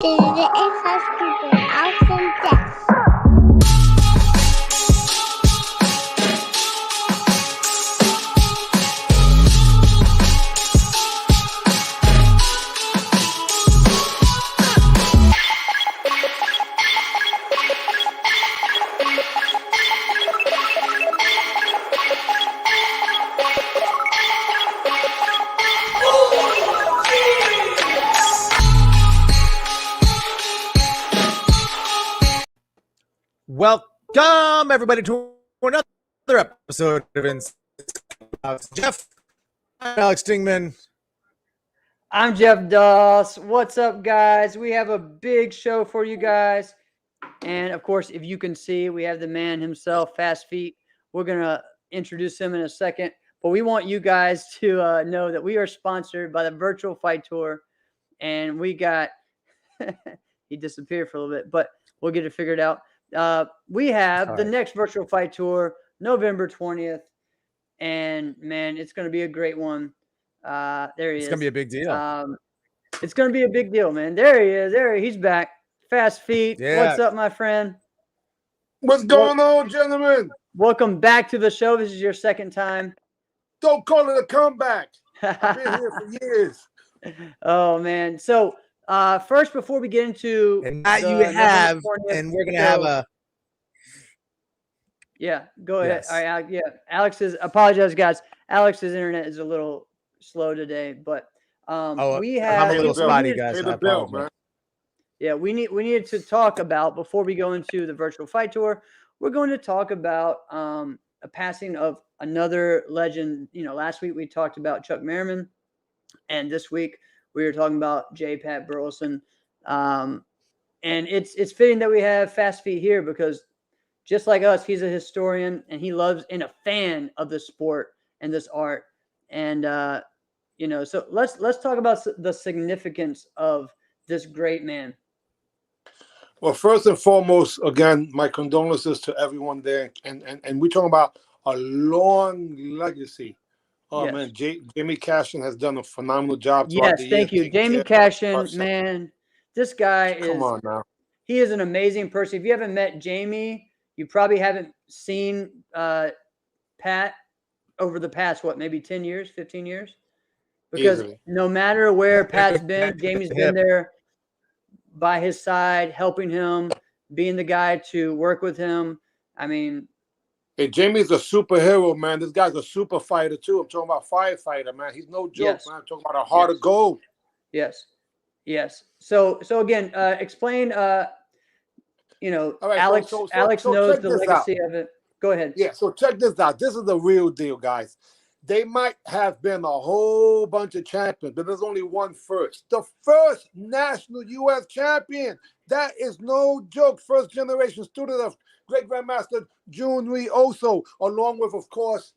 It has people out and death. Welcome, everybody, to another episode of Jeff. I'm Alex Stingman. I'm Jeff Doss. What's up, guys? We have a big show for you guys. And, of course, if you can see, we have the man himself, Fast Feet. We're going to introduce him in a second. But we want you guys to know that we are sponsored by the Virtual Fight Tour. And we got – he disappeared for a little bit, but we'll get it figured out. We have the next Virtual Fight Tour, November 20th. And, man, it's going to be a great one. There he is. It's going to be a big deal. It's going to be a big deal, man. There he is. He's back. Fast Feet. Yeah. What's up, my friend? What's going on, gentlemen? Welcome back to the show. This is your second time. Don't call it a comeback. I've been here for years. Oh, man. So, first, before we get into and that you have, and we're going to have a... Yeah, go ahead. Yes. All right, Alex's, apologize, guys. Alex's internet is a little slow today, but we have... I'm a little spotty, guys. Pay the bill, man. Yeah, we needed to talk about, before we go into the Virtual Fight Tour, we're going to talk about a passing of another legend. You know, last week we talked about Chuck Merriman, and this week we were talking about J. Pat Burleson. And it's fitting that we have Fast Feet here because just like us, he's a historian and he loves and a fan of the sport and this art. And, so let's talk about the significance of this great man. Well, first and foremost, again, my condolences to everyone there. And we're talking about a long legacy. Oh, yes. Man, Jamie Cashin has done a phenomenal job. Yes, thank you. Jamie Cashin, man, this guy is... Come on now. He is an amazing person. If you haven't met Jamie, you probably haven't seen Pat over the past, maybe 10 years, 15 years? Because Easily. No matter where Pat's been, Jamie's been there by his side, helping him, being the guy to work with him. I mean... Hey, Jamie's a superhero, man. This guy's a super fighter, too. I'm talking about firefighter, man. He's no joke, Yes. man. I'm talking about a heart of gold. Yes. So again, explain, right, Alex Alex knows the legacy of it. Go ahead. Yeah, so check this out. This is the real deal, guys. They might have been a whole bunch of champions, but there's only one first. The first national U.S. champion. That is no joke. First generation student of great Grandmaster Junri Oso, along with, of course,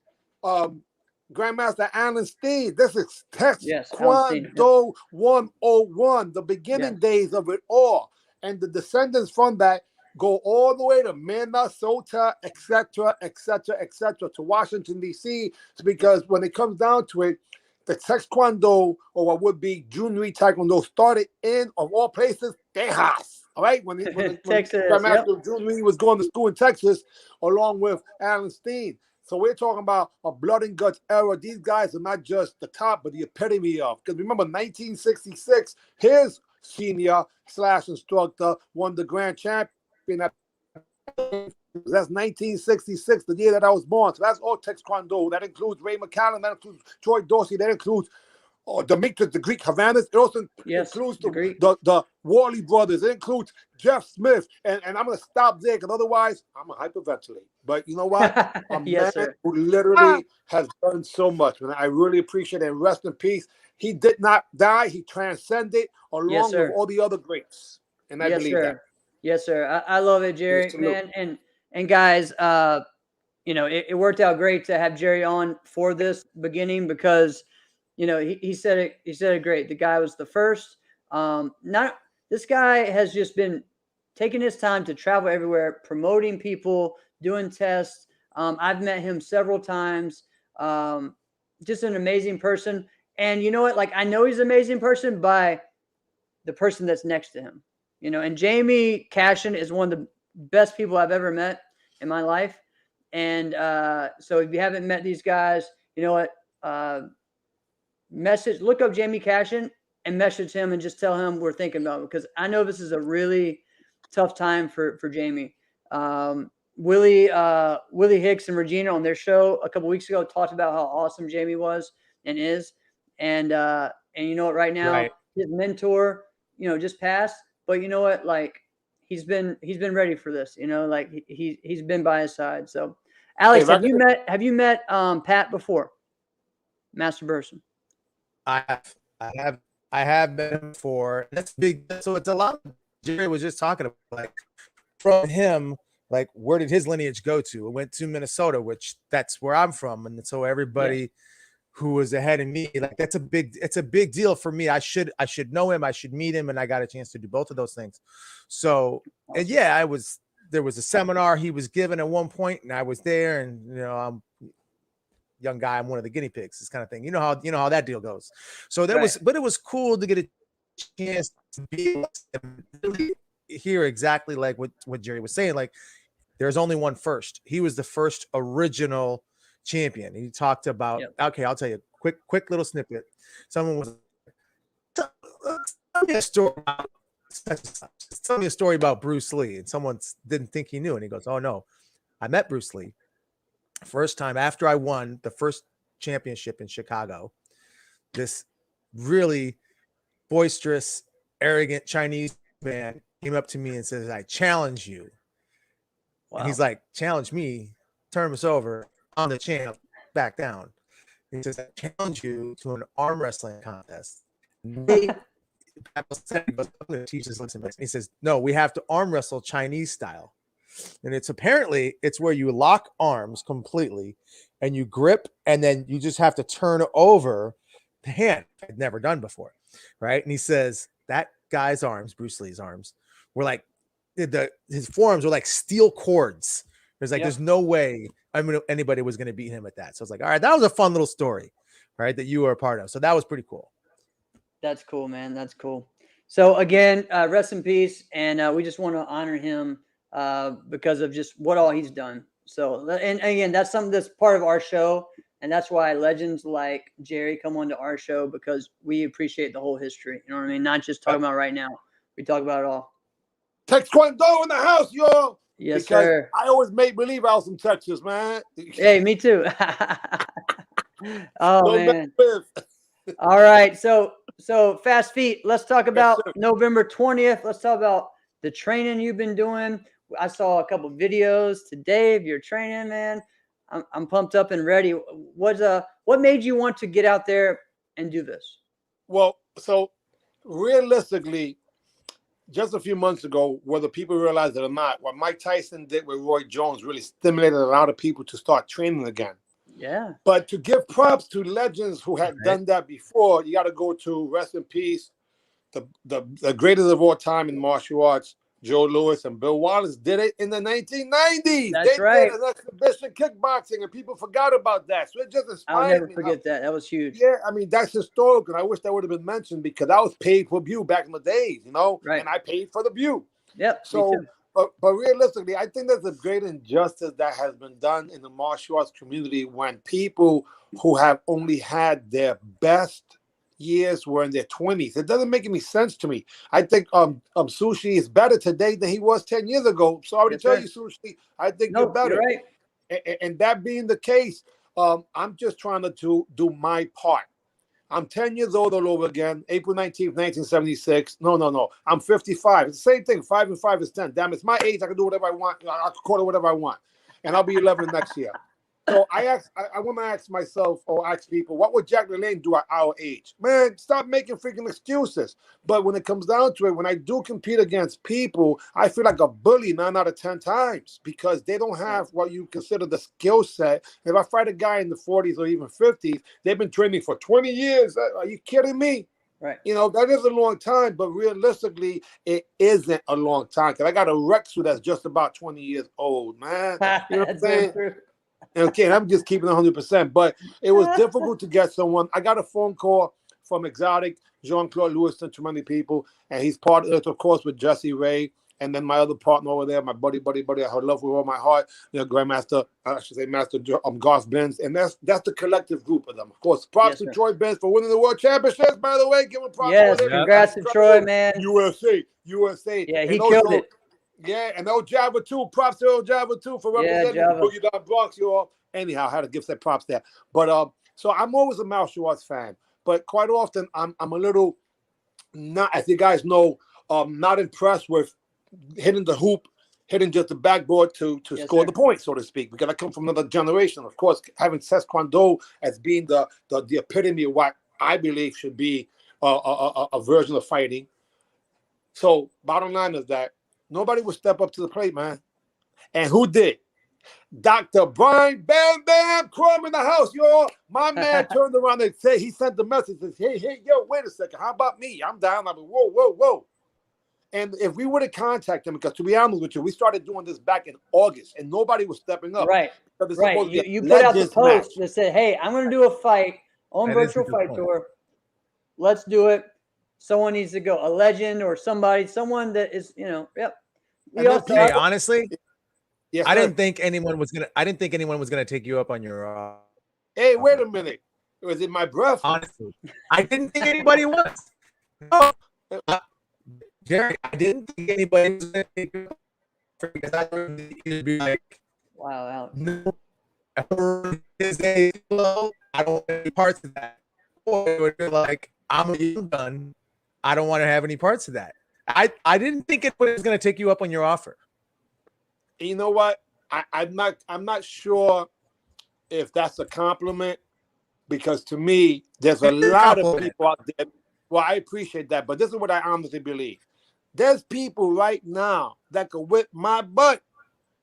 Grandmaster Alan Steen. This is Taekwondo 101, the beginning days of it all. And the descendants from that go all the way to Minnesota, etc., to Washington, D.C., because when it comes down to it, the Taekwondo, or what would be Junri Taekwondo, started in, of all places, Texas. All right? When Texas, Grandmaster Junri was going to school in Texas, along with Alan Steen. So we're talking about a blood and guts era. These guys are not just the top, but the epitome of. Because remember, 1966, his senior / instructor won the grand champion. That's 1966, the year that I was born. So that's all Taekwondo. That includes Ray McCallum. That includes Troy Dorsey. That includes Demetrius, the Greek Havanas. It also includes the Worley brothers. It includes Jeff Smith. And I'm going to stop there because otherwise I'm going to hyperventilate. But you know what? A man who literally has done so much. And I really appreciate it. And rest in peace. He did not die. He transcended along with all the other greats. And I believe that. Yes, sir. I love it, Jerry, man. And guys, it worked out great to have Jerry on for this beginning because, he said it. He said it great. The guy was the first. This guy has just been taking his time to travel everywhere, promoting people, doing tests. I've met him several times. Just an amazing person. And you know what? Like, I know he's an amazing person by the person that's next to him. And Jamie Cashin is one of the best people I've ever met in my life. And so if you haven't met these guys, you know what? Look up Jamie Cashin and message him and just tell him we're thinking about him, because I know this is a really tough time for Jamie. Willie Hicks and Regina on their show a couple weeks ago talked about how awesome Jamie was and is. And you know what, right now, his mentor, just passed. But you know what, like he's been ready for this, like he's been by his side. So Alex, have you met Pat before? Master Burson. I have been before. That's big. So it's a lot. Jerry was just talking about, like, from him, like, where did his lineage go to? It went to Minnesota, which that's where I'm from. And so everybody who was ahead of me, like, it's a big deal for me. I should know him. I should meet him. And I got a chance to do both of those things. So, and yeah, there was a seminar he was given at one point, and I was there, and, I'm young guy, I'm one of the guinea pigs, this kind of thing. You know how that deal goes. So but it was cool to get a chance to be able to really hear exactly like what Jerry was saying. Like, there's only one first. He was the first original champion. He talked about, okay, I'll tell you a quick little snippet. Someone was tell me a story about Bruce Lee, and someone didn't think he knew, and he goes, oh no, I met Bruce Lee first time after I won the first championship in Chicago. This really boisterous, arrogant Chinese man came up to me and says, I challenge you. Wow. And he's like, challenge me, turn us over, I'm the champ, back down. He says, I challenge you to an arm wrestling contest. I'm going to teach this lesson. He says, no, we have to arm wrestle Chinese style. And it's where you lock arms completely and you grip, and then you just have to turn over the hand. I'd never done before. Right. And he says that guy's arms, Bruce Lee's arms, were like his forearms were like steel cords. There's no way anybody was going to beat him at that. So I was like, all right, that was a fun little story, right, that you were a part of. So that was pretty cool. That's cool, man. That's cool. So again, rest in peace. And we just want to honor him because of just what all he's done. So, and again, that's something that's part of our show. And that's why legends like Jerry come onto our show, because we appreciate the whole history. You know what I mean? Not just talking about right now. We talk about it all. Taekwondo in the house, y'all. Yes, because sir. I always make believe I was from Texas, man. Hey, me too. Oh, man. All right. So Fast Feet, let's talk about November 20th. Let's talk about the training you've been doing. I saw a couple videos today of your training, man. I'm pumped up and ready. What made you want to get out there and do this? Well, so realistically, just a few months ago, whether people realize it or not, what Mike Tyson did with Roy Jones really stimulated a lot of people to start training again. Yeah. But to give props to legends who had done that before, you got to go to, rest in peace, the greatest of all time in martial arts, Joe Louis and Bill Wallace did it in the 1990s. That's they right. did an exhibition kickboxing, and people forgot about that. So it just inspired me. I'll never forget that. That was huge. Yeah, I mean, that's historical. I wish that would have been mentioned, because I was paid for view back in the days, Right. And I paid for the view. Yep. So, but realistically, I think there's a great injustice that has been done in the martial arts community when people who have only had their best years were in their 20s. It doesn't make any sense to me. I think Sushi is better today than he was 10 years ago. Sorry to tell you, Sushi, I think you're better. You're right. And that being the case, I'm just trying to do my part. I'm 10 years old all over again. April 19th, 1976. No. I'm 55. It's the same thing. 5 and 5 is 10. Damn, it's my age. I can do whatever I want. I can call it whatever I want. And I'll be 11 next year. So I want to ask myself, or ask people, what would Jack LaLanne do at our age? Man, stop making freaking excuses. But when it comes down to it, when I do compete against people, I feel like a bully 9 out of 10 times, because they don't have what you consider the skill set. If I fight a guy in the 40s or even 50s, they've been training for 20 years. Are you kidding me? Right. That is a long time, but realistically, it isn't a long time. Because I got a Rexu that's just about 20 years old, man. You know what I'm saying? Okay, and I'm just keeping 100%. But it was difficult to get someone. I got a phone call from Exotic Jean-Claude Lewis, and too many people. And he's partnered, of course, with Jesse Ray. And then my other partner over there, my buddy, I love with all my heart, Grandmaster, I should say Master Garth Benz. And that's the collective group of them. Of course, props to Troy Benz for winning the World Championships, by the way. Give him props. Yes, congrats to Troy, man. USA. Yeah, he killed it. Yeah, and El Java too. Props to El Java too for representing Boogie Down Bronx, y'all. Anyhow, I had to give that props there. But so I'm always a martial arts fan, but quite often I'm a little not, as you guys know, not impressed with hitting the hoop, hitting just the backboard to score the point, so to speak. Because I come from another generation. Of course, having Taekwondo as being the epitome of what I believe should be a version of fighting. So bottom line is that nobody would step up to the plate, man. And who did? Dr. Brian Bam Bam Crumb in the house, y'all. My man turned around and said, he sent the message, says, hey, yo, wait a second. How about me? I'm down. I'm like, whoa. And if we would have contacted him, because to be honest with you, we started doing this back in August, and nobody was stepping up. Right. You put out the post that said, hey, I'm going to do a fight on Virtual Fight Tour. Let's do it. Someone needs to go. A legend or someone that is, honestly, yes, I didn't think anyone was gonna take you up on your. Hey, wait a minute. Was it my breath? Honestly, I didn't think anybody was. No, Jerry, I didn't think anybody was gonna take you up because I thought you'd be like, wow, no, I don't want any parts of that. Or it would be like, I'm a young gun. I don't want to have any parts of that. I didn't think it was going to take you up on your offer. You know what? I'm not sure if that's a compliment, because to me, there's a lot of people out there. Well, I appreciate that, but this is what I honestly believe. There's people right now that could whip my butt.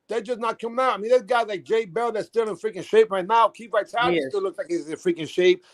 They're just not coming out. I mean, there's guys like Jay Bell that's still in freaking shape right now. Keith Vitale still looks like he's in freaking shape.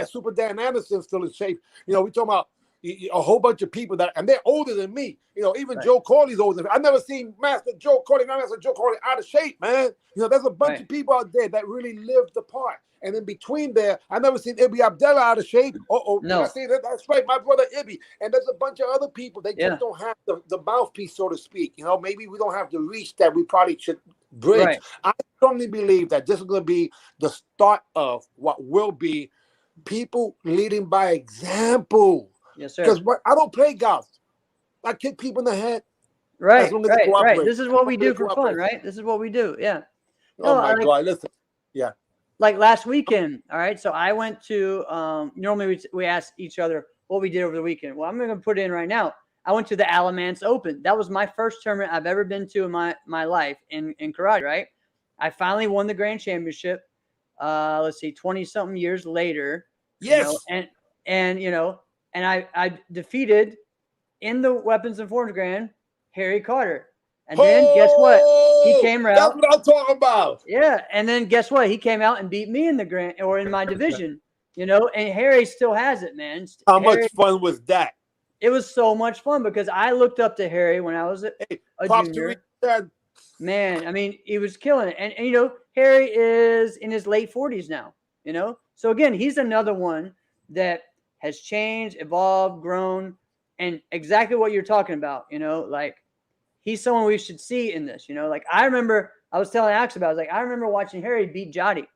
Super Dan Anderson still in shape. You know, we talking about a whole bunch of people that, and they're older than me. You know, even Joe Corley's older than me. I've never seen Master Joe Corley out of shape, man. You know, there's a bunch of people out there that really lived the part. And in between there, I never seen Ibby Abdallah out of shape. No. I see that? That's right, my brother Ibby. And there's a bunch of other people. They just don't have the mouthpiece, so to speak. You know, maybe we don't have the reach that we probably should bridge. Right. I strongly believe that this is going to be the start of what will be people leading by example. Yes, sir. Because I don't play golf. I kick people in the head. Right, right. This is what we do for fun, right? This is what we do. Yeah. Oh, my God. Listen. Yeah. Like last weekend, all right? So I went to, normally we ask each other what we did over the weekend. Well, I'm going to put it in right now. I went to the Alamance Open. That was my first tournament I've ever been to in my life in karate, right? I finally won the grand championship, 20-something years later. Yes. You know, and I defeated in the Weapons and Forms Grand Harry Carter. And then guess what? He came out. That's what I'm talking about. Yeah. And then guess what? He came out and beat me in the grand or in my division, you know, and Harry still has it, man. How much fun was that? It was so much fun because I looked up to Harry when I was a junior. Man, I mean, he was killing it. And, you know, Harry is in his late 40s now, you know. So, again, he's another one that has changed, evolved, grown, and exactly what you're talking about, you know, like he's someone we should see in this, you know. Like I remember, I was telling Alex about, I was like, I remember watching Harry beat Jotty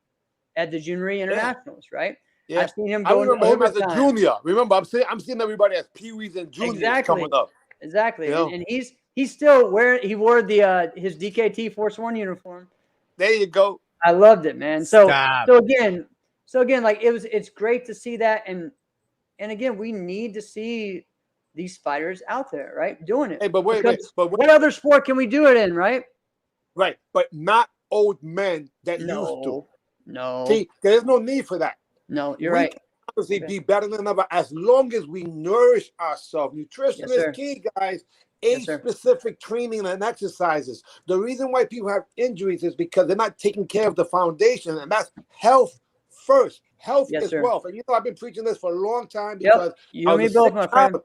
at the Junior Internationals, right? Yeah. I've seen him I remember him as a junior. Remember, I'm seeing everybody as peewees and juniors coming up. Exactly. You know? And he's still wearing, he wore the his DKT Force One uniform. There you go. I loved it, man. So again, like it's great to see that, and again, we need to see these fighters out there, right, doing it. Hey, but wait. What other sport can we do it in, right? Right, but not old men that used to. No. See, there's no need for that. No, you're right. Obviously, be better than ever as long as we nourish ourselves. Nutrition is key, guys. Age-specific training and exercises. The reason why people have injuries is because they're not taking care of the foundation, and that's health first. Health is wealth. And you know, I've been preaching this for a long time because you and me both, my friend.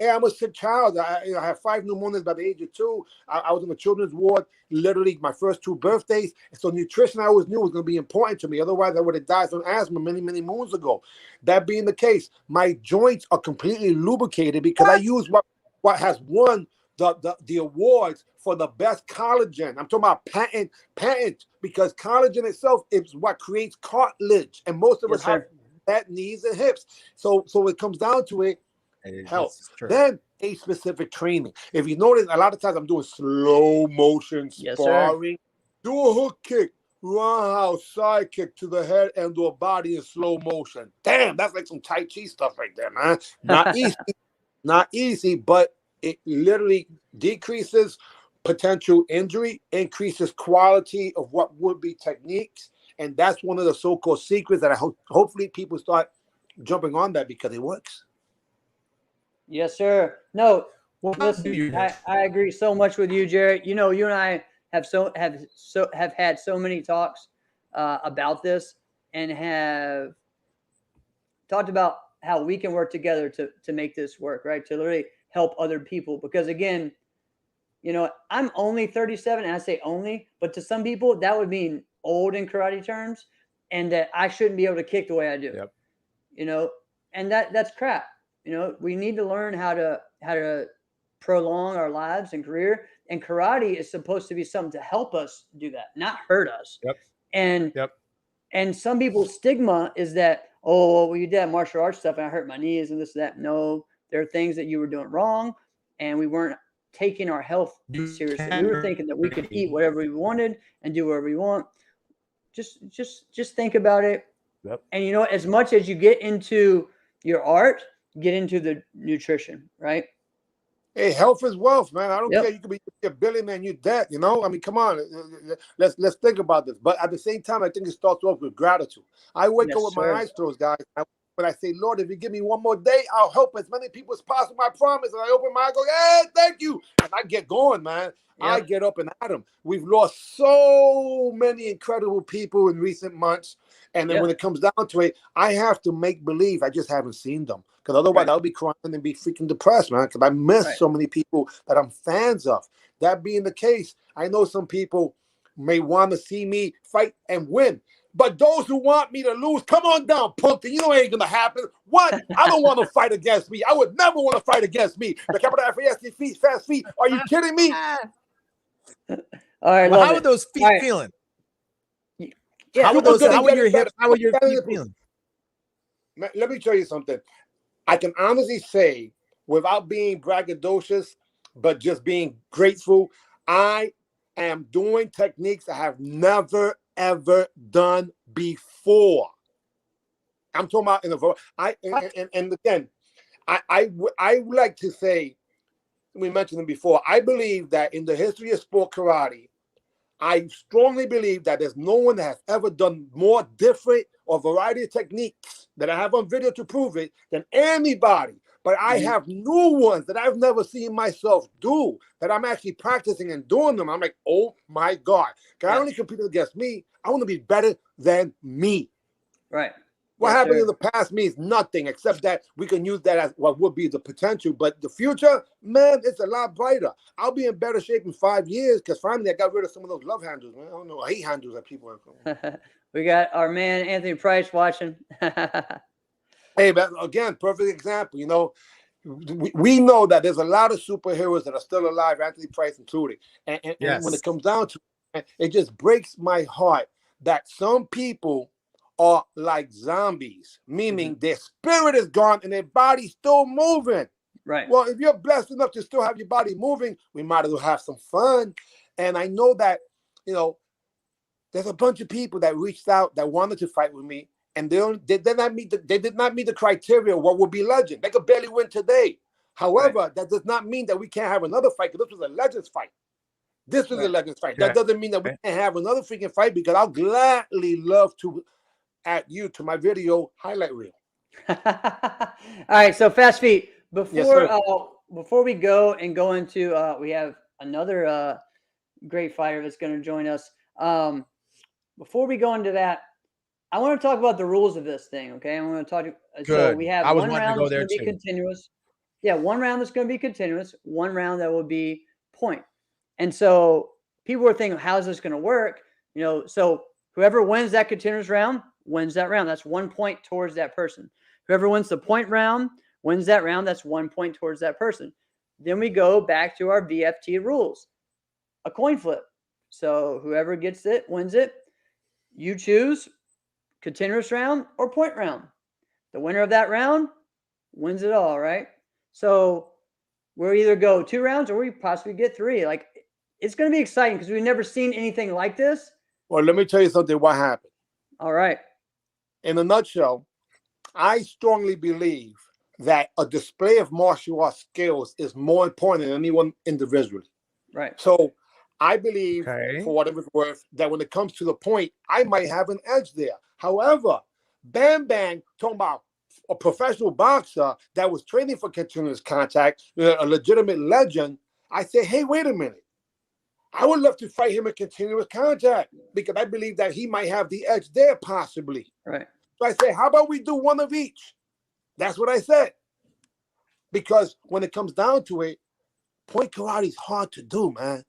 Hey, I'm a sick child. I have 5 pneumonias by the age of 2. I was in the children's ward, literally my first 2 birthdays. So nutrition I always knew was going to be important to me. Otherwise, I would have died from asthma many, many moons ago. That being the case, my joints are completely lubricated because I use what has won the awards for the best collagen. I'm talking about patent, because collagen itself is what creates cartilage, and most of us have bad knees and hips. So it comes down to it. Health. Then a specific training. If you notice, a lot of times I'm doing slow motion sparring. Do a hook kick, roundhouse side kick to the head, and do a body in slow motion. Damn, that's like some Tai Chi stuff right there, man. Not easy, not easy, but it literally decreases potential injury, increases quality of what would be techniques, and that's one of the so-called secrets that I hopefully people start jumping on that because it works. Yes, sir. No, listen, I agree so much with you, Jarrett. You know, you and I have had so many talks about this and have talked about how we can work together to make this work, right? To literally help other people. Because again, you know, I'm only 37, and I say only, but to some people that would mean old in karate terms, and that I shouldn't be able to kick the way I do. Yep. You know, and that's crap. You know, we need to learn how to prolong our lives and career. And karate is supposed to be something to help us do that, not hurt us. Yep. And some people's stigma is that, oh, well, you did that martial arts stuff and I hurt my knees and this, that. No, there are things that you were doing wrong, and we weren't taking our health seriously. We were thinking that we could eat whatever we wanted and do whatever we want. Just think about it. Yep. And you know, as much as you get into your art, get into the nutrition, right? Hey, health is wealth, man. I don't care. You could be a billionaire, you're dead. You know, I mean, come on. Let's think about this. But at the same time, I think it starts off with gratitude. I wake up with my eyes closed, guys. But I say, Lord, if you give me one more day, I'll help as many people as possible. I promise. And I open my eyes, go, hey, thank you, and I get going, man. I get up and at them. We've lost so many incredible people in recent months. And then when it comes down to it, I have to make believe I just haven't seen them. Because otherwise I'll be crying and be freaking depressed, man. Because I miss so many people that I'm fans of. That being the case, I know some people may want to see me fight and win. But those who want me to lose, come on down, punk. You know it ain't going to happen. What? I don't want to fight against me. I would never want to fight against me. The capital F-A-S-T feet, fast feet. Are you kidding me? All right. Well, how are those feet feeling? Yeah, how are your hips? How are your feet feeling? Let me tell you something. I can honestly say, without being braggadocious, but just being grateful, I am doing techniques I have never, ever done before. I'm talking about in the and again, I would like to say, we mentioned it before, I believe that in the history of sport karate, I strongly believe that there's no one that has ever done more different or variety of techniques that I have on video to prove it than anybody. But I have new ones that I've never seen myself do, that I'm actually practicing and doing them. I'm like, oh my God. Can I only compete against me? I want to be better than me. Right. What happened in the past means nothing, except that we can use that as what would be the potential. But the future, man, it's a lot brighter. I'll be in better shape in 5 years because finally I got rid of some of those love handles, man. I don't know, hate handles that people have. We got our man Anthony Price watching. Hey, man, again, perfect example. You know, we know that there's a lot of superheroes that are still alive, Anthony Price included. And when it comes down to it, it just breaks my heart that some people are like zombies, meaning their spirit is gone and their body's still moving. Right. Well, if you're blessed enough to still have your body moving, we might as well have some fun. And I know that, you know, there's a bunch of people that reached out that wanted to fight with me, and they did not meet the criteria of what would be legend. They could barely win today. However, that does not mean that we can't have another fight, because this was a Legends fight. This was a Legends fight. That doesn't mean that we can't have another freaking fight, because I'll gladly love to add you to my video highlight reel. All right, so Fast Feet, before we go into we have another great fighter that's going to join us. Before we go into that, I want to talk about the rules of this thing. Okay, I want to talk. So we have one round that's going to be continuous. Yeah, one round that's going to be continuous, one round that will be point. And so people were thinking, how's this going to work? You know, so whoever wins that continuous round wins that round. That's 1 point towards that person. Whoever wins the point round wins that round. That's 1 point towards that person. Then we go back to our VFT rules, a coin flip. So whoever gets it wins it. You choose continuous round or point round. The winner of that round wins it all, right? So we'll either go 2 rounds or we possibly get 3. Like, it's going to be exciting because we've never seen anything like this. Well, let me tell you something. What happened? All right. In a nutshell, I strongly believe that a display of martial arts skills is more important than anyone individually. Right. So I believe, Okay. for whatever it's worth, that when it comes to the point, I might have an edge there. However, Bam Bam, talking about a professional boxer that was training for continuous contact, a legitimate legend, I say, hey, wait a minute. I would love to fight him in continuous contact because I believe that he might have the edge there possibly. Right. So I say, how about we do one of each? That's what I said. Because when it comes down to it, point karate is hard to do, man.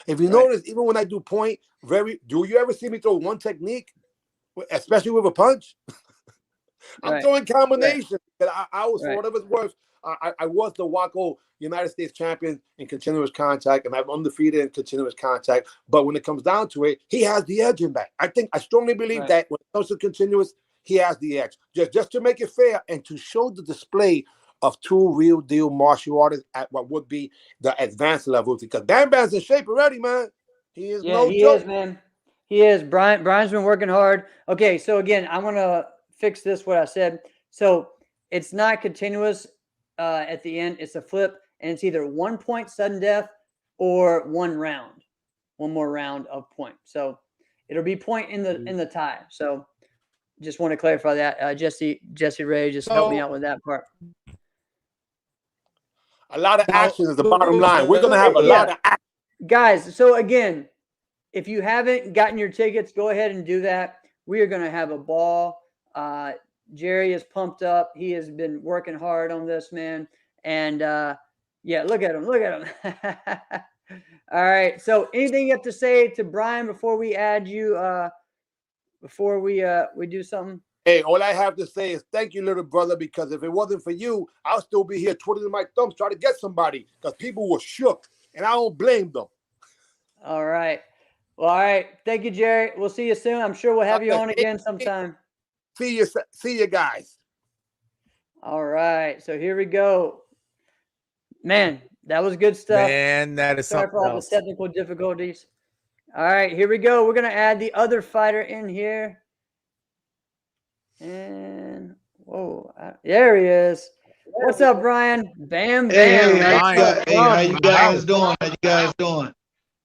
If you notice, even when I do point, do you ever see me throw one technique, especially with a punch? I'm throwing combinations. But I was, for whatever it's worth, I was the WACO United States champion in continuous contact, and I'm undefeated in continuous contact. But when it comes down to it, he has the edge in that. I strongly believe that when it comes to continuous, he has the edge. Just to make it fair and to show the display of 2 real deal martial artists at what would be the advanced level, because Bam Bam's in shape already, man. He is no he joke. is, man. He is. Brian's been working hard. Okay, so again, I'm gonna fix this what I said. So it's not continuous at the end. It's a flip, and it's either 1 point sudden death or 1 round, 1 more round of point. So it'll be point in the tie. So just want to clarify that. Jesse Ray just helped me out with that part. A lot of action is the bottom line. We're gonna have a lot of action. Guys, so again, if you haven't gotten your tickets, go ahead and do that. We are gonna have a ball. Jerry is pumped up. He has been working hard on this, man. And yeah, look at him. Look at him. All right. So anything you have to say to Brian before we add you, before we do something? Hey, all I have to say is thank you, little brother, because if it wasn't for you, I'll still be here twiddling my thumbs trying to get somebody because people were shook, and I don't blame them. All right. Well, all right. Thank you, Jerry. We'll see you soon. I'm sure we'll have you on again sometime. See you guys. All right. So here we go. Man, that was good stuff. Man, that is Sorry something for all else. the technical difficulties. All right, here we go. We're going to add the other fighter in here. And, whoa, there he is. What's up, Brian? Bam, bam. Hey, how you guys doing? How you guys doing?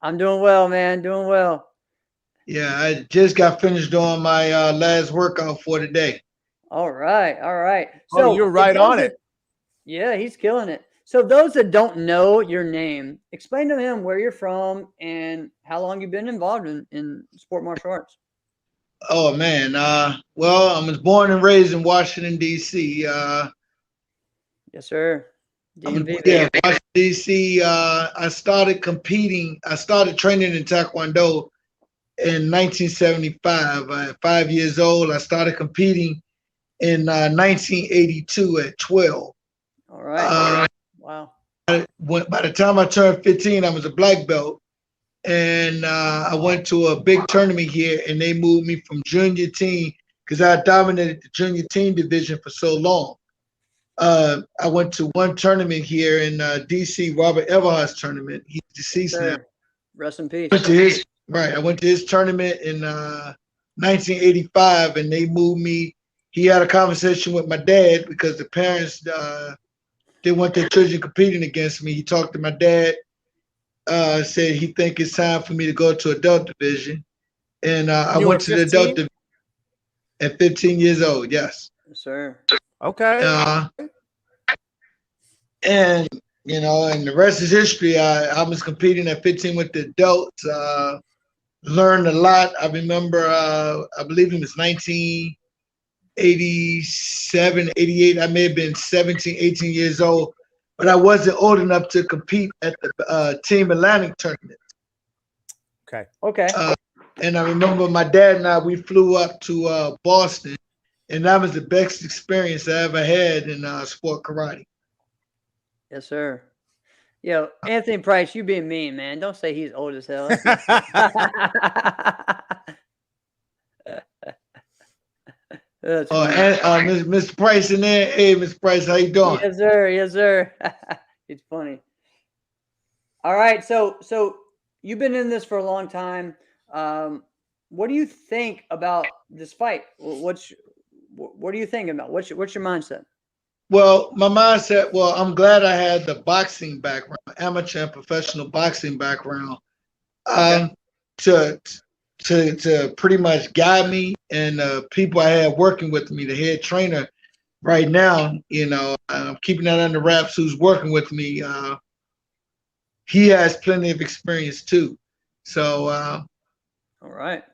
I'm doing well, man. Doing well. Yeah, I just got finished doing my last workout for the day. All right, all right. So you're right on it. Yeah, he's killing it. So those that don't know your name, explain to him where you're from and how long you've been involved in sport martial arts. Oh, man. Well, I was born and raised in Washington, D.C. Yes, sir. DMV. Yeah, Washington, D.C. I started competing. I started training in Taekwondo in 1975. At 5 years old, I started competing in 1982 at 12. All right. Wow. By the time I turned 15, I was a black belt. And I went to a big tournament here, and they moved me from junior team because I dominated the junior team division for so long. I went to one tournament here in D.C., Robert Everhart's tournament. He's deceased now. Rest in peace. I went to his tournament in 1985, and they moved me. He had a conversation with my dad because the parents they want their children competing against me. He talked to my dad, said he think it's time for me to go to adult division, and I went to the adult division at 15 years old. Yes, sir. Okay. And and the rest is history. I was competing at 15 with the adults. Learned a lot. I remember, I believe it was 1987, 88. I may have been 17, 18 years old. but I wasn't old enough to compete at the Team Atlantic tournament. Okay. And I remember my dad and I, we flew up to Boston, and that was the best experience I ever had in sport karate. Yes, sir. Yo, Anthony Price, you being mean, man. Don't say he's old as hell. That's Oh, funny. and Mr. Price in there. Hey, Mr. Price, how you doing? Yes, sir. Yes, sir. It's funny. All right, so you've been in this for a long time. What do you think about this fight? What are you thinking about? What's your mindset? Well, my mindset, well, I'm glad I had the boxing background, amateur and professional boxing background, to pretty much guide me, and people I had working with me, the head trainer right now, you know, I'm keeping that under wraps, who's working with me. He has plenty of experience too. So, all right.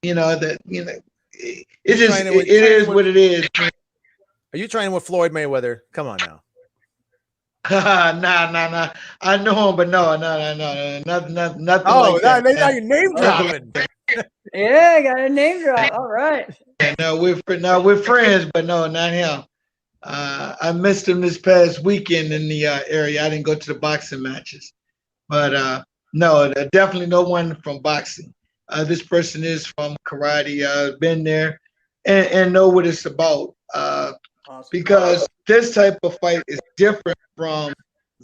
you know, that, you know, it is what it is. Are you training with Floyd Mayweather? Come on now. Nah. I know him, but no, nothing. Oh, like that. now you're name dropping. Yeah, got a name drop. All right. No, we're friends, but no, not him. I missed him this past weekend in the area. I didn't go to the boxing matches, but no, definitely no one from boxing. This person is from karate. Been there and know what it's about. Awesome. Because this type of fight is different from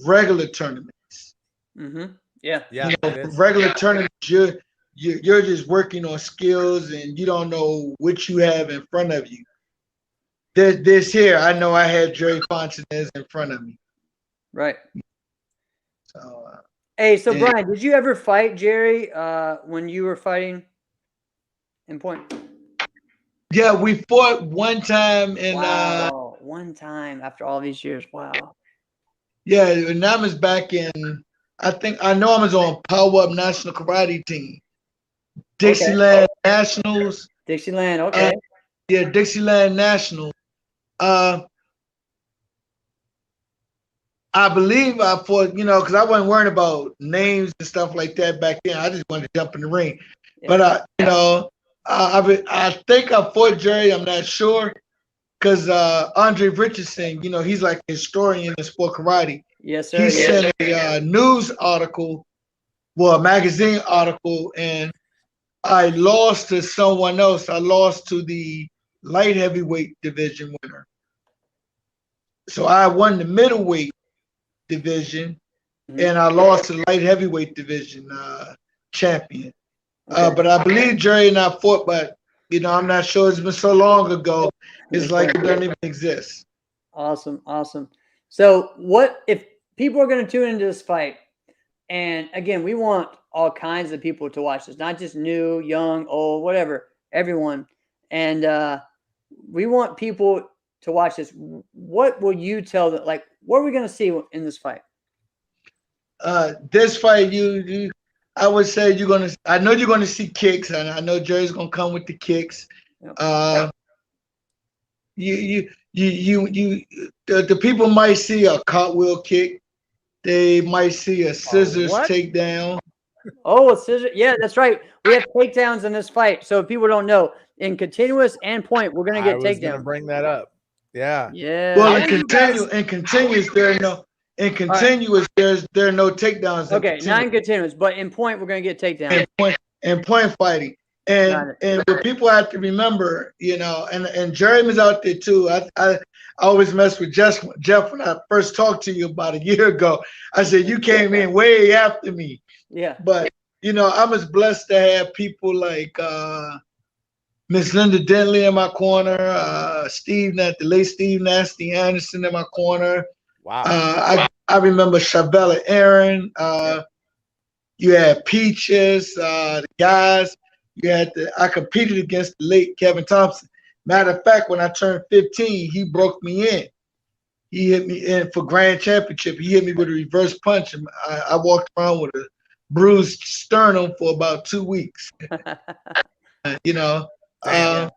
regular tournaments. Mm-hmm. Yeah. Yeah. You know, regular tournaments, you're just working on skills, and you don't know what you have in front of you. This here, I know I had Jerry Fontanez in front of me. Right. So, hey, so Brian, did you ever fight Jerry when you were fighting in Point? Yeah, we fought one time in one time after all these years. Wow. Yeah, and I was back in, I know I was on Power Up National Karate Team. Dixieland Nationals. Dixieland, okay. Yeah, Dixieland Nationals. I believe I fought, you know, because I wasn't worrying about names and stuff like that back then. I just wanted to jump in the ring. Yeah. But you know, I think I fought Jerry. I'm not sure, because Andre Richardson, you know, he's like a historian in sport karate. Yes, sir. He sent a news article, well, a magazine article, and I lost to someone else. I lost to the light heavyweight division winner. So I won the middleweight division, and I lost to the light heavyweight division champion. But I believe Jerry and I fought, but you know, I'm not sure. It's been so long ago. It's like it doesn't even exist. Awesome. So what if people are going to tune into this fight? And again, we want all kinds of people to watch this, not just new, young, old, whatever, everyone. And we want people to watch this. What will you tell them? Like, what are we going to see in this fight? This fight, I would say I know you're gonna see kicks, and I know Jerry's gonna come with the kicks. The people might see a cartwheel kick. They might see a scissors takedown. Oh, a scissor! Yeah, that's right. We have takedowns in this fight, so if people don't know, in continuous and point, we're gonna get takedowns. I was gonna bring that up. Yeah. Well, in continuous, there are no. In continuous, there are no takedowns. Okay, not in continuous, but in point, we're going to get takedowns. In point fighting. And what people have to remember, you know, and Jeremy's out there too. I always mess with Jeff when I first talked to you about a year ago. I said, you came in way after me. Yeah. But, you know, I was blessed to have people like Miss Linda Dentley in my corner, the late Steve Nasty Anderson in my corner. Wow. I remember Chavella Aaron. You had Peaches, the guys. I competed against the late Kevin Thompson. Matter of fact, when I turned 15, he broke me in. He hit me in for grand championship. He hit me with a reverse punch, and I walked around with a bruised sternum for about 2 weeks. You know. Yeah,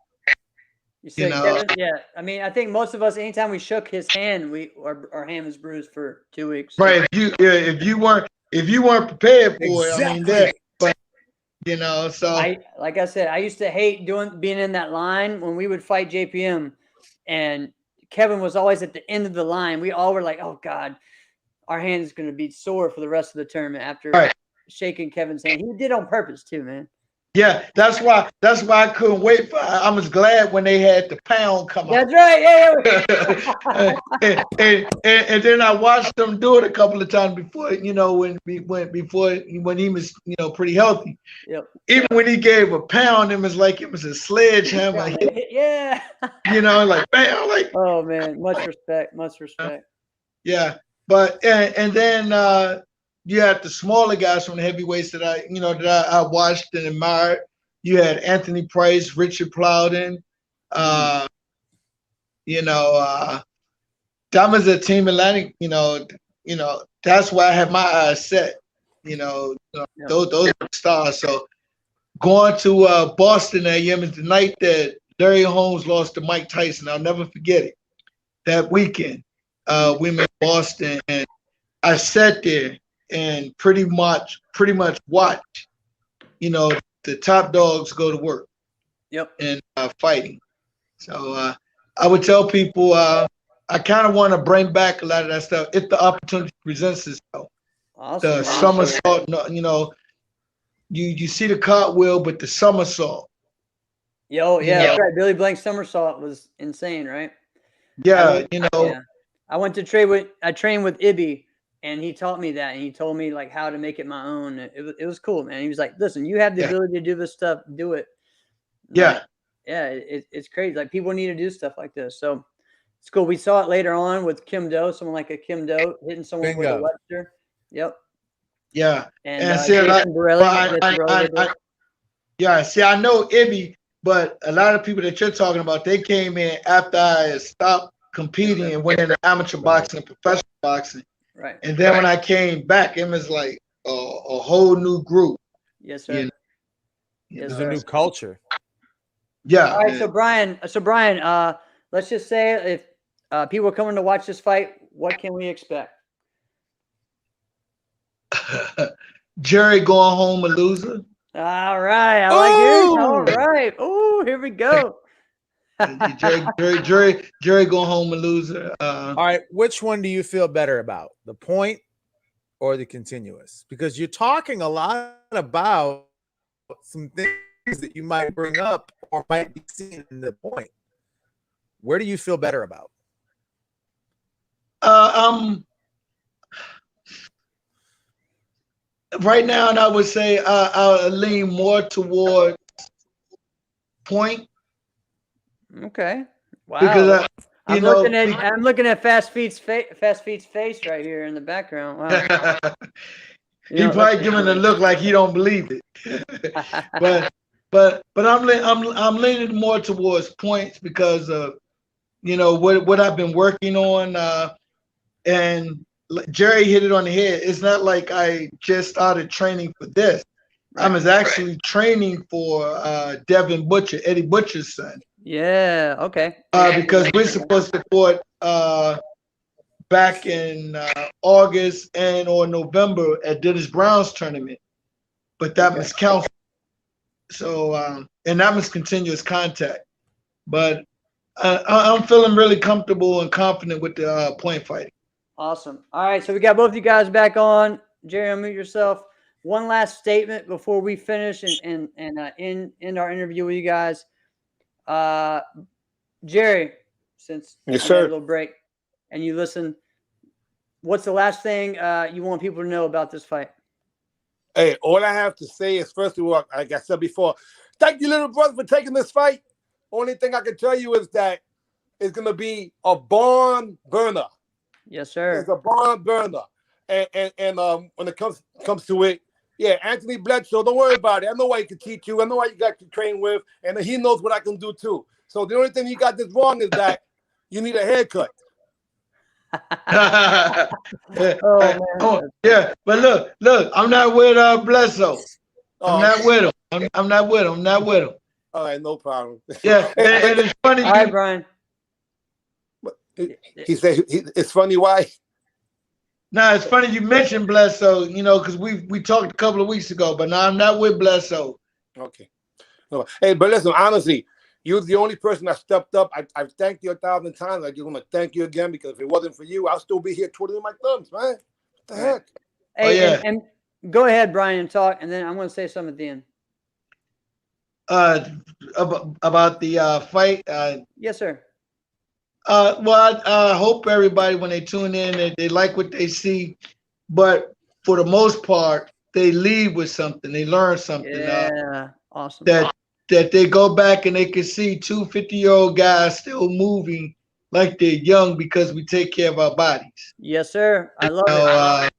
You said Kevin? Yeah. I mean, I think most of us, anytime we shook his hand, our hand was bruised for 2 weeks. So. Right. If you weren't prepared for it, I mean that. But so like I said, I used to hate being in that line when we would fight JPM, and Kevin was always at the end of the line. We all were like, "Oh God, our hand is going to be sore for the rest of the tournament." After shaking Kevin's hand, he did on purpose too, man. Yeah, that's why I couldn't wait for. I was glad when they had the pound come out. That's right. Yeah. and then I watched them do it a couple of times before, when he was, pretty healthy. Yep. Even when he gave a pound, it was like it was a sledgehammer. Yeah. Like bam, like. Oh man, much respect. Yeah, but and then you had the smaller guys from the heavyweights that I watched and admired. You had Anthony Price, Richard Plowden. That was a Team Atlantic. That's why I had my eyes set. Those are the stars. So going to Boston that year was the night that Larry Holmes lost to Mike Tyson. I'll never forget it. That weekend, we met Boston, and I sat there and pretty much watch, the top dogs go to work. Yep. And fighting. So I would tell people I kind of want to bring back a lot of that stuff if the opportunity presents itself. Awesome. The somersault, you see the cartwheel, but the somersault. That's right. Billy Blank's somersault was insane, right? Yeah, I went to train with Ibby. And he taught me that, and he told me like how to make it my own. It was cool, man. He was like, "Listen, you have the ability to do this stuff. Do it." It's crazy. Like people need to do stuff like this. So it's cool. We saw it later on with Kim Do, someone like a Kim Do hitting someone with a Webster. Yep. Yeah. And see, I know Ibby, but a lot of people that you're talking about, they came in after I stopped competing and went into amateur boxing and professional boxing. Right. And then when I came back, it was like a whole new group. Yes, sir. There's a new culture. Yeah. All right. So Brian, let's just say if people are coming to watch this fight, what can we expect? Jerry going home a loser. All right. I like it. All right. Oh, here we go. Jerry going home a loser. All right, which one do you feel better about, the point or the continuous? Because you're talking a lot about some things that you might bring up or might be seen in the point. Where do you feel better about? Right now, and I would say I'll lean more toward point. Okay. Wow. Because I'm looking at Fast Feet's face right here in the background. Wow. He probably giving a look like he don't believe it. but I'm leaning more towards points because of what I've been working on, and Jerry hit it on the head. It's not like I just started training for this. I was actually training for Devin Butcher, Eddie Butcher's son. Yeah. Okay. Because we're supposed to fought back in August or November at Dennis Brown's tournament, but that was canceled. So and that was continuous contact. But I'm feeling really comfortable and confident with the point fighting. Awesome. All right, so we got both you guys back on. Jerry, unmute yourself. One last statement before we finish and end our interview with you guys. Jerry, since yes, you sir. had a little break and you listen, what's the last thing you want people to know about this fight? Hey, all I have to say is, first of all, like I said before, thank you, little brother, for taking this fight. Only thing I can tell you is that it's going to be a barn burner. Yes, sir. It's a barn burner. And when it comes to it, yeah, Anthony Bledsoe, don't worry about it. I know what he can teach you. I know what you got to train with. And he knows what I can do, too. So the only thing you got this wrong is that you need a haircut. Yeah, but look, I'm not with Bledsoe. I'm not with him. I'm not with him. All right, no problem. Yeah, and it's funny. All right, Brian. He said it's funny why. Now it's funny you mentioned Bledsoe, you know, because we talked a couple of weeks ago, but now I'm not with Bledsoe. Okay. No. Hey, but listen, honestly, you're the only person that stepped up. I've thanked you 1,000 times. I just want to thank you again because if it wasn't for you, I'll still be here twiddling my thumbs, man. What the heck? Hey, yeah. and go ahead, Brian, and talk, and then I'm going to say something at the end. About the fight. Yes, sir. Well, I hope everybody, when they tune in, they like what they see. But for the most part, they leave with something. They learn something. Yeah, awesome. That they go back and they can see 2 50-year-old guys still moving like they're young because we take care of our bodies. Yes, sir. I love it.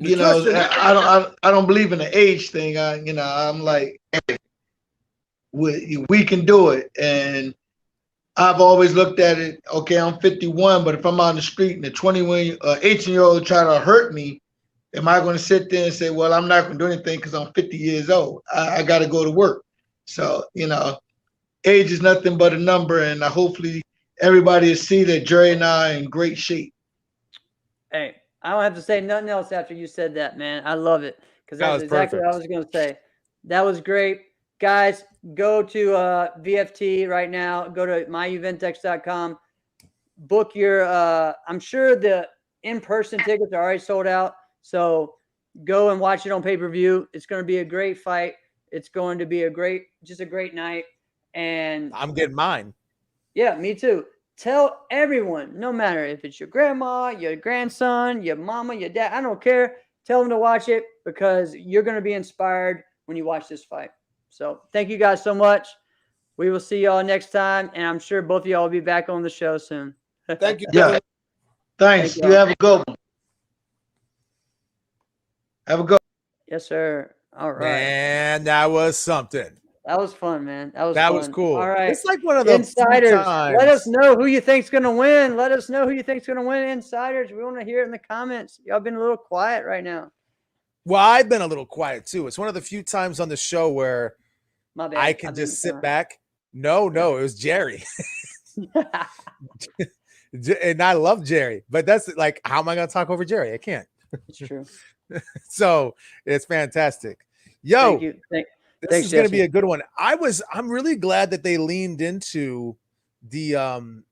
You know, I don't believe in the age thing. I'm like, hey, we can do it. And I've always looked at it, okay, I'm 51, but if I'm on the street and a 18-year-old try to hurt me, am I going to sit there and say, well, I'm not going to do anything because I'm 50 years old? I got to go to work. So, you know, age is nothing but a number, and hopefully everybody will see that Jerry and I are in great shape. Hey, I don't have to say nothing else after you said that, man. I love it because that's exactly what I was going to say. That was great. Guys, go to VFT right now. Go to myeventdex.com. Book your I'm sure the in-person tickets are already sold out. So go and watch it on pay-per-view. It's going to be a great fight. It's going to be just a great night. And I'm getting mine. Yeah, me too. Tell everyone, no matter if it's your grandma, your grandson, your mama, your dad, I don't care. Tell them to watch it because you're going to be inspired when you watch this fight. So thank you guys so much. We will see y'all next time, and I'm sure both of y'all will be back on the show soon. Thank you. Yeah. Thanks. You have a good one. Have a good one. Yes, sir. All right. Man, that was something. That was fun, man. That was cool. All right. It's like one of the insiders. times. Let us know who you think's going to win. Let us know who you think's going to win. Insiders. We want to hear it in the comments. Y'all been a little quiet right now. Well, I've been a little quiet too. It's one of the few times on the show where My bad. I can just sit back. No, it was Jerry. And I love Jerry, but that's like, how am I going to talk over Jerry? I can't. It's true. So it's fantastic. Yo, Thank you. This is going to be a good one. I'm really glad that they leaned into the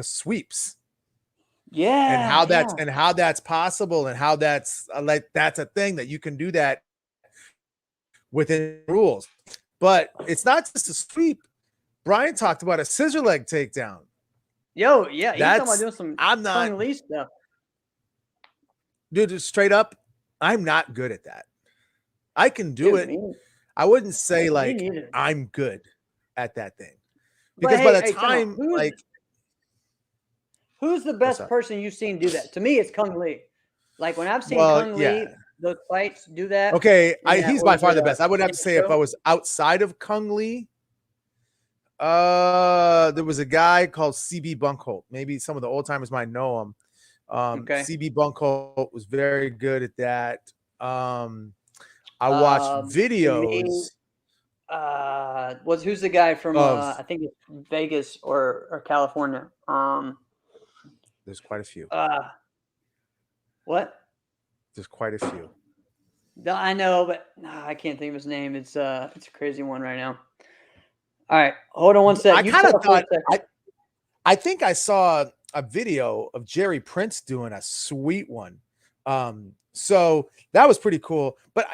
sweeps. Yeah. And how that's possible and how that's that's a thing that you can do that within rules. But it's not just a sweep. Brian talked about a scissor leg takedown. Yo, yeah, he's talking about doing some Kung Lee stuff. Dude, straight up, I'm not good at that. I can do it. I wouldn't say like I'm good at that thing. Because by the time who's the best person you've seen do that? To me, it's Kung Lee. Like when I've seen Kung Lee, those fights do that. Okay, he's by far the best. I would have to say if I was outside of Kung Lee, there was a guy called CB Bunkholt. Maybe some of the old timers might know him. CB Bunkholt was very good at that. I watched videos. Who's the guy from I think it's Vegas or California? There's quite a few. What? There's quite a few. I know, but I can't think of his name. It's a crazy one right now. All right, hold on one second. I think I saw a video of Jerry Prince doing a sweet one. So that was pretty cool. But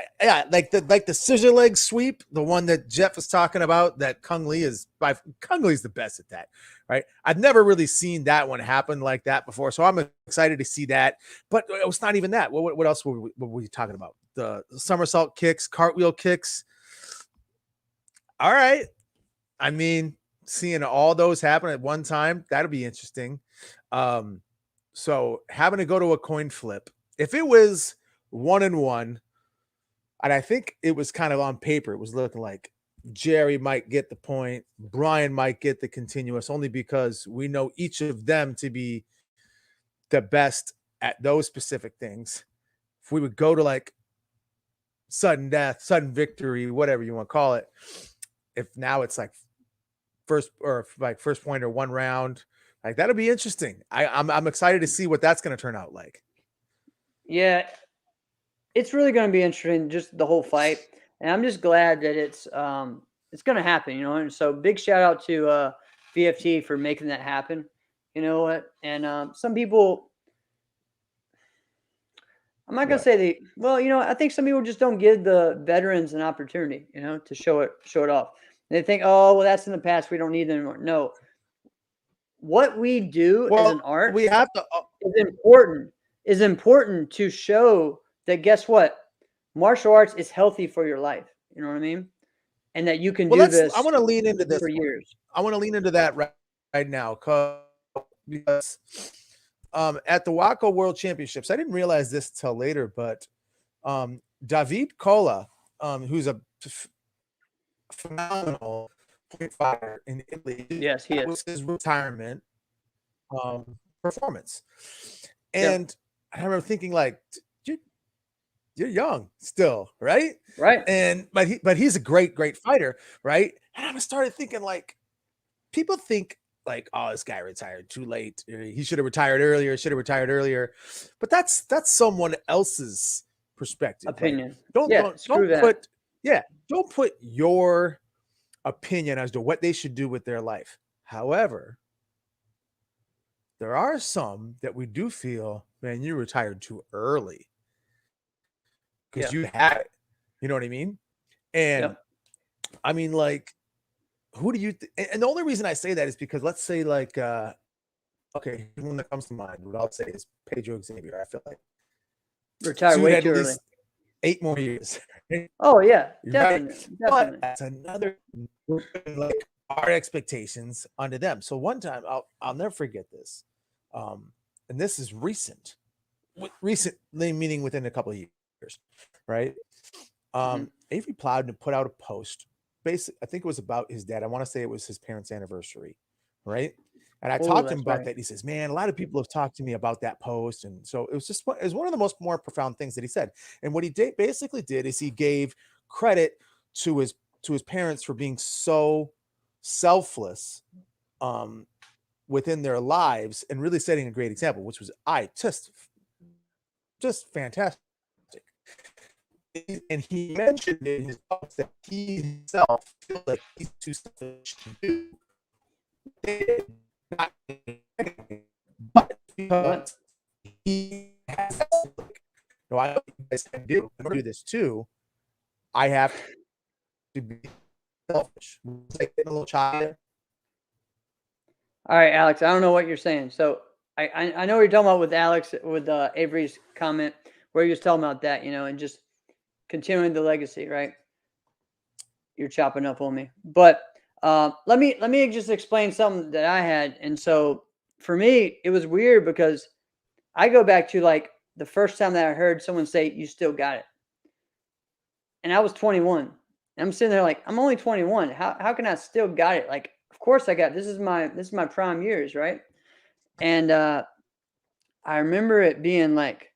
like the scissor leg sweep, the one that Jeff was talking about, that Kung Lee's the best at that, right? I've never really seen that one happen like that before, so I'm excited to see that. But it was not even that. What else were we talking about? The somersault kicks, cartwheel kicks. All right. I mean, seeing all those happen at one time, that'll be interesting. So having to go to a coin flip. If it was 1-1, and I think it was kind of on paper, it was looking like Jerry might get the point, Brian might get the continuous, only because we know each of them to be the best at those specific things. If we would go to like sudden death, sudden victory, whatever you want to call it, if now it's like first point or 1 round, like that'll be interesting. I'm excited to see what that's going to turn out like. Yeah, it's really going to be interesting, just the whole fight, and I'm just glad that it's going to happen, And so big shout out to VFT for making that happen. You know what? And some people, I'm not going to say I think some people just don't give the veterans an opportunity, to show it off. They think, oh, well, that's in the past. We don't need them anymore. No, what we do as an art, we have to is important to show that, guess what? Martial arts is healthy for your life. You know what I mean? And that you can do this. I want to lean into this for years. I want to lean into that right now because at the Waco World Championships, I didn't realize this till later, but David Colla, who's a phenomenal point fighter in Italy. Yes, he is. Was his retirement performance. And I remember thinking, like, you're young still, right? Right. But he's a great fighter, right? And I started thinking, like, people think like, oh, this guy retired too late. He should have retired earlier. But that's someone else's perspective. Opinion. Like, don't put your opinion as to what they should do with their life. However, there are some that we do feel, man, you retired too early because you had it. You know what I mean? And I mean, like, who do you and the only reason I say that is because let's say, like, okay, one that comes to mind, what I'll say is Pedro Xavier. I feel like retired way too early. 8 more years. Oh yeah, definitely. But that's another, like, our expectations onto them. So one time, I'll never forget this, and this is recently meaning within a couple of years, right? Avery Plowden put out a post. Basically, I think it was about his dad. I want to say it was his parents' anniversary, right? And I talked to him about that. And he says, man, a lot of people have talked to me about that post. And so it was one of the more profound things that he said. And what he basically did is he gave credit to his parents for being so selfless within their lives and really setting a great example, which was just fantastic. And he mentioned in his post that he himself feels like he's too selfish to do. But because he has, I know you guys can do this too. I have to be selfish. It's like getting a little child. All right, Alex. I don't know what you're saying. So I know what you're talking about with Alex, with Avery's comment where he was talking about that, and just continuing the legacy, right? You're chopping up on me, but let me just explain something that I had. And so for me, it was weird because I go back to, like, the first time that I heard someone say, "You still got it," and I was 21. And I'm sitting there like, I'm only 21. How can I still got it? Like, of course I got it. This is my prime years, right? And I remember it being like,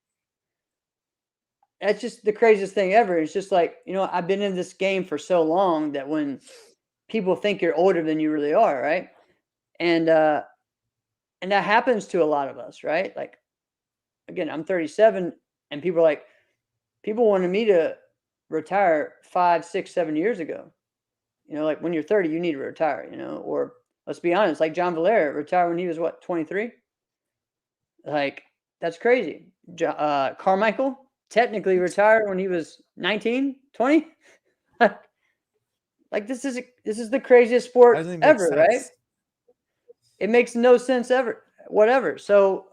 that's just the craziest thing ever. It's just like, I've been in this game for so long that when people think you're older than you really are, right? And that happens to a lot of us, right? Like, again, I'm 37, and people wanted me to retire 5, 6, 7 years ago. Like, when you're 30, you need to retire, or let's be honest, like John Valera retired when he was 23? Like, that's crazy. Carmichael technically retired when he was 19, 20. Like, this is the craziest sport ever, right? It makes no sense ever, whatever. So,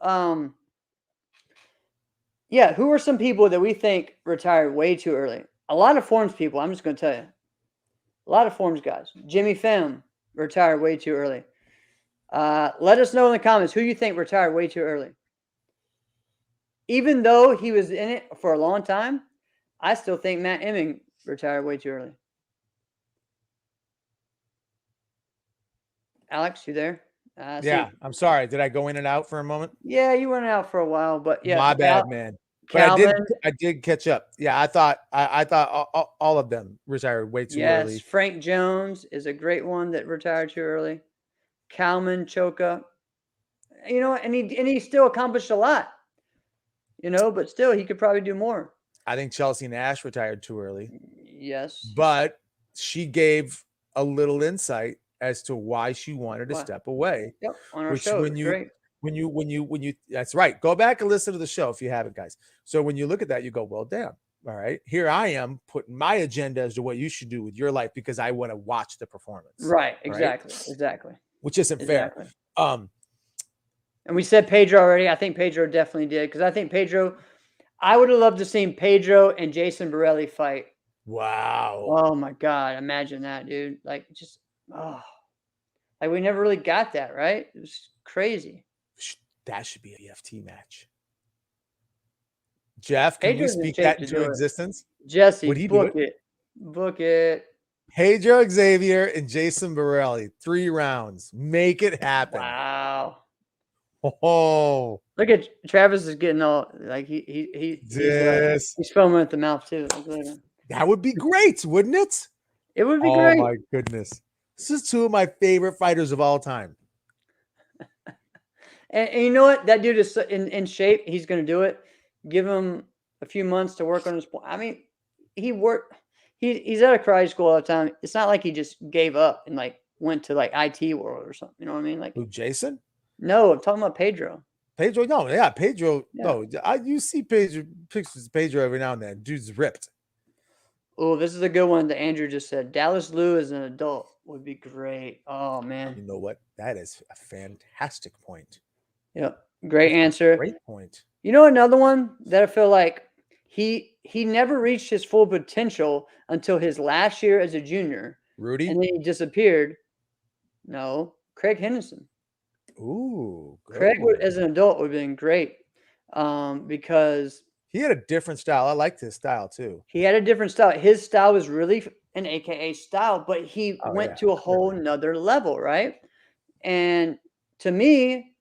who are some people that we think retired way too early? A lot of forms people, I'm just going to tell you. A lot of forms guys. Jimmy Pham retired way too early. Let us know in the comments who you think retired way too early. Even though he was in it for a long time, I still think Matt Emming retired way too early. Alex, you there? Yeah, I'm sorry. Did I go in and out for a moment? Yeah, you went out for a while, but yeah. My bad, man. But Calvin, I did catch up. Yeah, I thought all of them retired way too yes. early. Frank Jones is a great one that retired too early. Kalman, Choka, and he still accomplished a lot, but still he could probably do more. I think Chelsea Nash retired too early. Yes. But she gave a little insight as to why she wanted to step away. Yep, on our Which show. when you Great. when you that's right. Go back and listen to the show if you haven't, guys. So when you look at that, you go, well, damn. All right. Here I am putting my agenda as to what you should do with your life because I want to watch the performance. Right. Exactly. Exactly. Which isn't fair. And we said Pedro already. I think Pedro definitely did because I think I would have loved to see Pedro and Jason Borelli fight. Wow. Oh my God. Imagine that, dude. Like we never really got that, right? It was crazy. That should be a EFT match. Jeff, can you speak that into existence? Jesse, book it. Book it. Pedro Xavier and Jason Borelli, 3 rounds. Make it happen. Wow. Oh, look at Travis is getting all like he's foaming at the mouth too. That would be great, wouldn't it? It would be great. Oh my goodness. This is 2 of my favorite fighters of all time. And you know what? That dude is in shape. He's going to do it. Give him a few months to work on his point. I mean, he worked. He's at a karate school all the time. It's not like he just gave up and went to IT world or something. You know what I mean? Like who, Jason? No, I'm talking about Pedro. Pedro, no, yeah, Pedro. Yeah. No, you see pictures of Pedro every now and then. Dude's ripped. Oh, this is a good one that Andrew just said. Dallas Liu as an adult would be great. Oh man. You know what? That is a fantastic point. Yep. Great answer. Great point. You know another one that I feel like he never reached his full potential until his last year as a junior. Rudy? And then he disappeared. No, Craig Henderson. Ooh. Craig as an adult would have been great because he had a different style. I liked his style too. He had a different style. His style was really an AKA style, but he went to a whole nother level, right? And to me,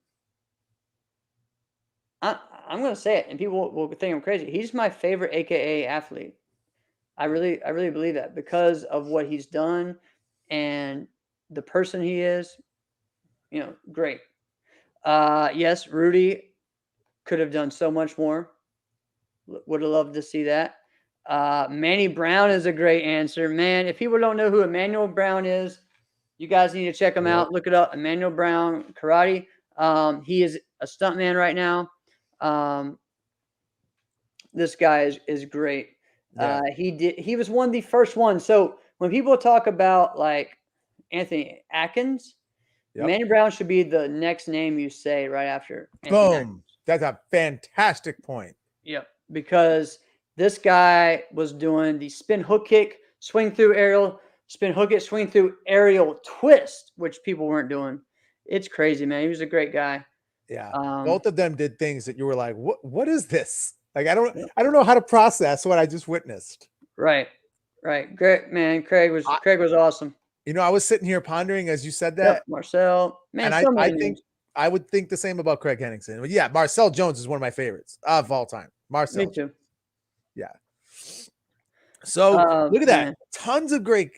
I'm going to say it, and people will think I'm crazy. He's my favorite AKA athlete. I really believe that because of what he's done and the person he is. Great. Yes, Rudy could have done so much more. Would have loved to see that. Manny Brown is a great answer. Man, if people don't know who Emmanuel Brown is, you guys need to check him out. Look it up. Emmanuel Brown Karate. He is a stuntman right now. This guy is great. Yeah. He was one of the first ones. So when people talk about Anthony Atkins, Manny Brown should be the next name you say right after. Boom. Atkins. That's a fantastic point. Yep. Because this guy was doing the spin hook kick, swing through aerial, spin hook kick, swing through aerial twist, which people weren't doing. It's crazy, man. He was a great guy. Yeah. Both of them did things that you were like, what is this? Like, I don't know how to process what I just witnessed. Right. Great, man. Craig was awesome. I was sitting here pondering as you said that. Yep, Marcel. Man, and I think I would think the same about Craig Henningsen. But yeah, Marcel Jones is one of my favorites of all time. Marcel. Me too. Yeah. So look at that. Man. Tons of great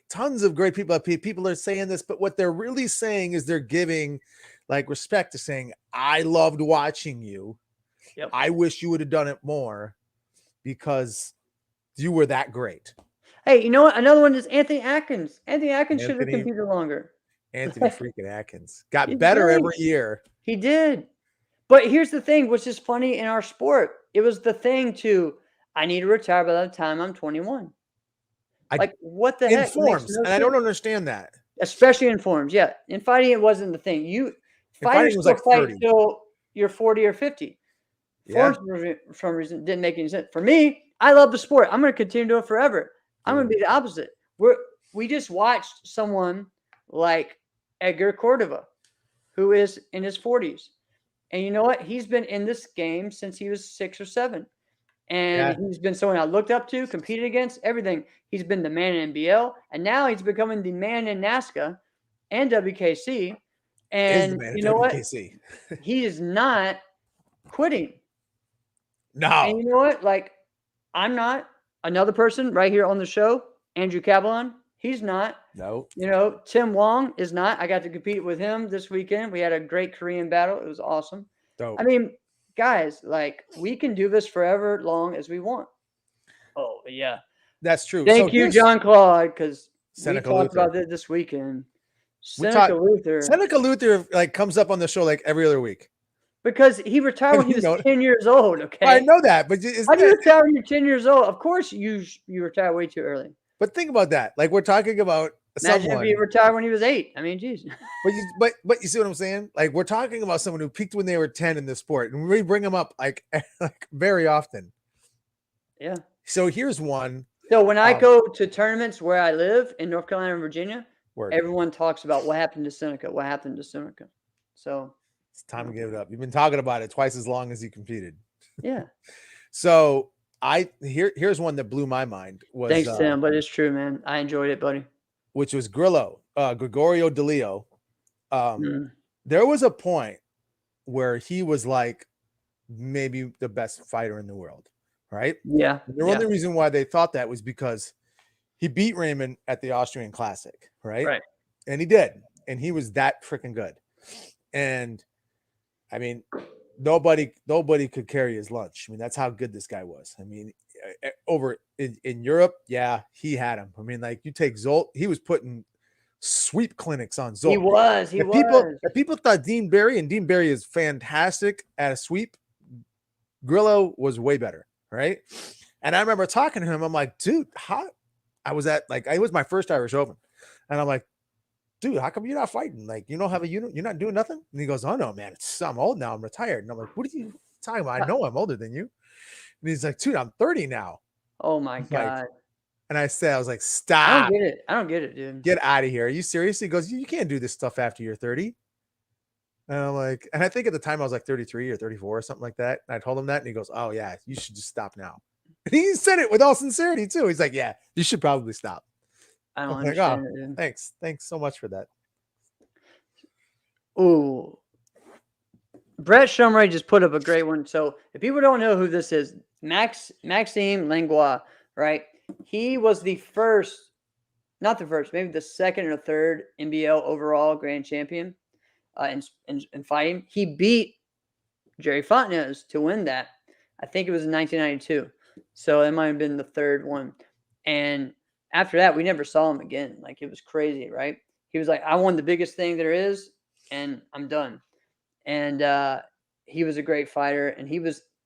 people. People are saying this, but what they're really saying is they're giving respect to saying, I loved watching you. Yep. I wish you would have done it more because you were that great. Hey, you know what? Another one is Anthony Atkins. Anthony Atkins should have competed longer. Anthony freaking Atkins got better every year. He did. But here's the thing, which is funny in our sport. It was the thing I need to retire by the time I'm 21. What the heck? In forms. And I don't understand that. Especially in forms. Yeah. In fighting, it wasn't the thing. Fighters still fight till you're 40 or 50. Forms, for some reason, didn't make any sense. For me, I love the sport. I'm going to continue to do it forever. I'm going to be the opposite. We just watched someone like Edgar Cordova, who is in his 40s. And you know what? He's been in this game since he was 6 or 7. And he's been someone I looked up to, competed against, everything. He's been the man in NBL, and now he's becoming the man in NASCA and WKC. And you know what? He is not quitting. No. And you know what? Like, I'm not. Another person right here on the show, Andrew Cabalon, he's not. No. You know, Tim Wong is not. I got to compete with him this weekend. We had a great Korean battle. It was awesome. Dope. I mean, guys, like, we can do this forever long as we want. Oh, yeah. That's true. Thank So you, here's John Claude, because we Seneca talked Luther. about it this weekend. We Seneca talk- Luther. Seneca Luther like comes up on the show like every other week. Because he retired when he was 10 years old, okay? I know that, but How do you retire when you're 10 years old? Of course you retire way too early. But think about that. Like, we're talking about Imagine someone. if he retired when he was 8. I mean, geez. But you see what I'm saying? Like, we're talking about someone who peaked when they were 10 in this sport, and we bring them up like very often. Yeah. So here's one. So when I go to tournaments where I live in North Carolina and Virginia, Word. everyone talks about what happened to Seneca. What happened to Seneca? So It's time to give it up. You've been talking about it twice as long as you competed. yeah. So here's one that blew my mind. Was Thanks, Tim, but it's true, man. I enjoyed it, buddy. Which was Gregorio Deleo. Mm. There was a point where he was like maybe the best fighter in the world, right? Yeah. The only reason why they thought that was because he beat Raymond at the Austrian Classic, right? Right. And he did, and he was that freaking good. And I mean, nobody could carry his lunch. I mean, that's how good this guy was. I mean, over in Europe, yeah, he had him. I mean, like, you take Zolt, he was putting sweep clinics on Zolt. He was. People thought Dean Barry is fantastic at a sweep. Grillo was way better, right? And I remember talking to him. I'm like, dude, I was it was my first Irish Open, and I'm like, dude, how come you're not fighting? Like, you don't have a unit, you're not doing nothing? And he goes, oh no, man, I'm old now, I'm retired. And I'm like, what are you talking about? I know I'm older than you. And he's like, dude, I'm 30 now. Oh my God. And I was like, stop. I don't get it, dude. Get out of here. Are you serious? He goes, you can't do this stuff after you're 30. And I'm like, and I think at the time I was like 33 or 34 or something like that. And I told him that, and he goes, oh yeah, you should just stop now. And he said it with all sincerity too. He's like, yeah, you should probably stop. I don't I'm understand like, it, dude. Thanks so much for that. Ooh. Brett Shumray just put up a great one. So if people don't know who this is, Maxime Lengua, right? He was the first, not the first, maybe the second or third NBL overall grand champion in fighting. He beat Jerry Fontanez to win that. I think it was in 1992. So it might have been the third one. And after that, we never saw him again. Like, it was crazy, right? He was like, I won the biggest thing there is, and I'm done. And he was a great fighter. And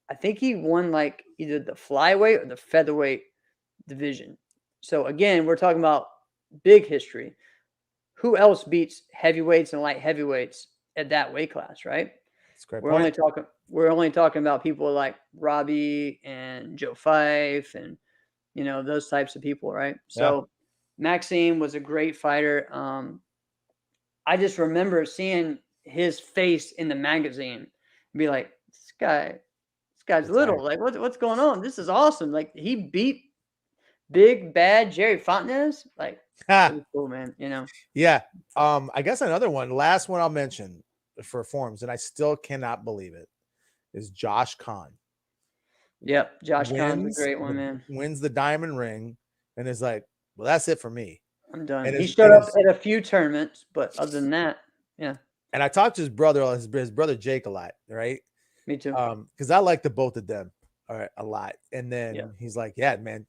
I think he won like either the flyweight or the featherweight division. So again, we're talking about big history. Who else beats heavyweights and light heavyweights at that weight class, right? That's a great We're point. only talking about people like Robbie and Joe Fife and, you know, those types of people, right? So Maxime was a great fighter. I just remember seeing his face in the magazine and be like, this guy's little. Like, what's going on? This is awesome. Like, he beat big bad Jerry Fontanez. Like, it was cool, man. You know. Yeah. I guess another one, last one I'll mention for forms, and I still cannot believe it, is Josh Kahn. Yep, Josh Kahn's a great one, man. Wins the diamond ring, and is like, well, that's it for me. I'm done. He showed up at a few tournaments, but other than that, yeah. And I talked to his brother Jake a lot, right? Me too. Because I like the both of them a lot. And then he's like, yeah, man,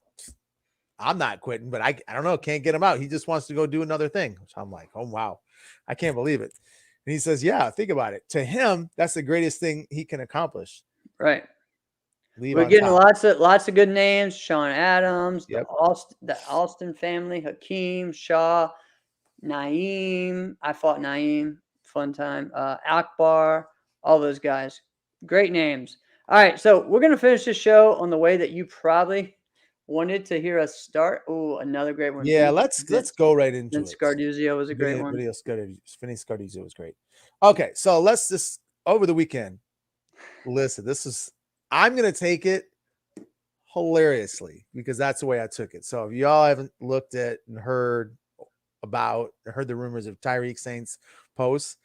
I'm not quitting, but I don't know, can't get him out. He just wants to go do another thing. So I'm like, oh wow, I can't believe it. And he says, yeah, think about it. To him, that's the greatest thing he can accomplish. Right. We're getting lots of good names. Sean Adams, the Alston family, Hakeem, Shaw, Naeem. I fought Naeem. Fun time. Akbar, all those guys. Great names. All right, so we're going to finish this show on the way that you probably wanted to hear us start. Oh, another great one. Yeah, let's go right into it. Scarduzio was a great one. Vinny Scarduzio was great. Okay, so let's just, over the weekend, listen, I'm going to take it hilariously because that's the way I took it. So if y'all haven't looked at and heard the rumors of Tyreek Saint's posts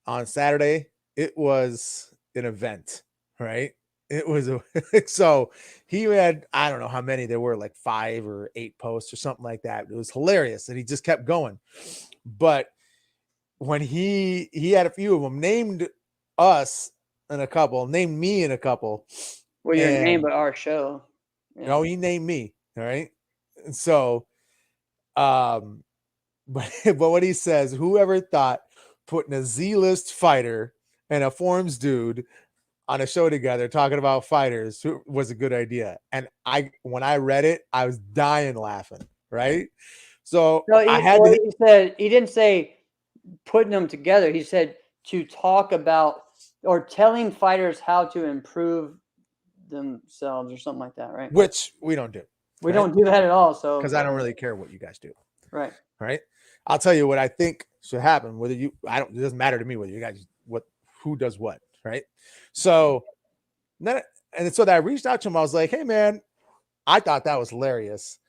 on Saturday, it was an event, right? It was so he had, I don't know how many there were, like 5 or 8 posts or something like that. It was hilarious, and he just kept going. But when he had a few of them, named us in a couple, named me in a couple. Well, your and, name, but our show. You know, he named me. All right. And so, but what he says, whoever thought putting a Z-list fighter and a forms dude on a show together talking about fighters was a good idea. And when I read it, I was dying laughing. Right. So he said, he didn't say putting them together. He said to talk about or telling fighters how to improve themselves or something like that. Right. Which we don't do. We don't do that at all. So, because I don't really care what you guys do. Right. Right. I'll tell you what I think should happen. Whether it doesn't matter to me whether you guys, who does what. Right. So then, and so that I reached out to him, I was like, hey man, I thought that was hilarious.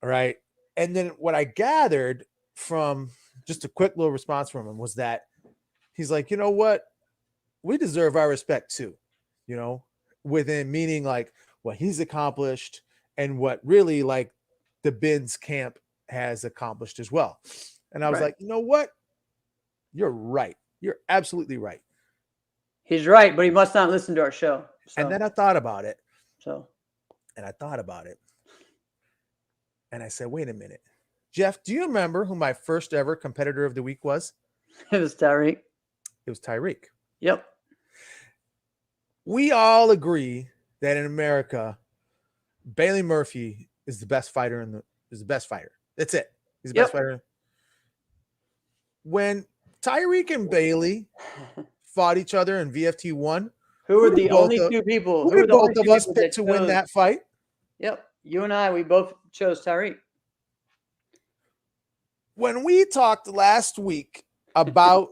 All right. And then what I gathered from just a quick little response from him was that he's like, you know what? We deserve our respect too, you know, within meaning like what he's accomplished and what really like the Ben's camp has accomplished as well. And I was like, you know what? You're right. You're absolutely right. He's right, but he must not listen to our show. So. And then I thought about it. And I said, wait a minute. Jeff, do you remember who my first ever competitor of the week was? It was Tyreek. It was Tyreek. Yep. We all agree that in America, Bailey Murphy is the best fighter is the best fighter. That's it. He's the best fighter. When Tyreek and Bailey fought each other in VFT 1, who were the only two people? Who did both of us pick to win that fight? Yep. You and I, we both chose Tyreek. When we talked last week about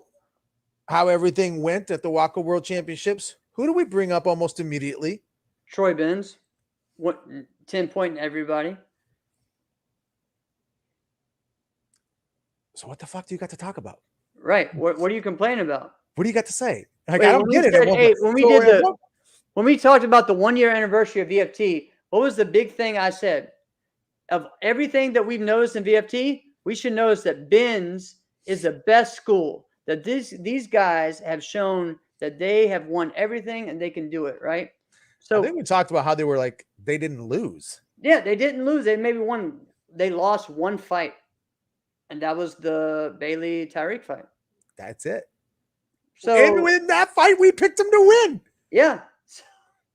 how everything went at the Waka World Championships, who do we bring up almost immediately? Troy Benz. 10-point everybody. So what the fuck do you got to talk about? Right. What are you complaining about? What do you got to say? Like, I don't get it. When we talked about the 1-year anniversary of VFT, what was the big thing I said? Of everything that we've noticed in VFT, we should notice that Ben's is the best school. That these guys have shown that they have won everything and they can do it, right? So I think we talked about how they were like, they didn't lose. Yeah, they didn't lose. They maybe won. They lost one fight. And that was the Bailey Tyreek fight. That's it. So and in that fight, we picked him to win. Yeah.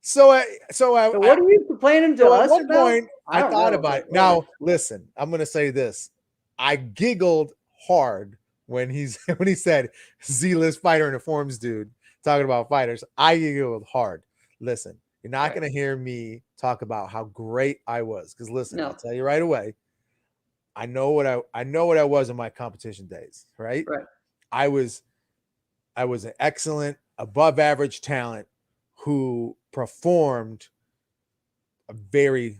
So what are you complaining to us at one about? point, I thought about it. Now, listen, I'm going to say this. I giggled hard when he said Z-list fighter and a forms dude talking about fighters. I giggled hard. Listen, you're not going to hear me talk about how great I was. Because listen, I'll tell you right away. I know what I was in my competition days, right? Right. I was an excellent, above average talent who performed a very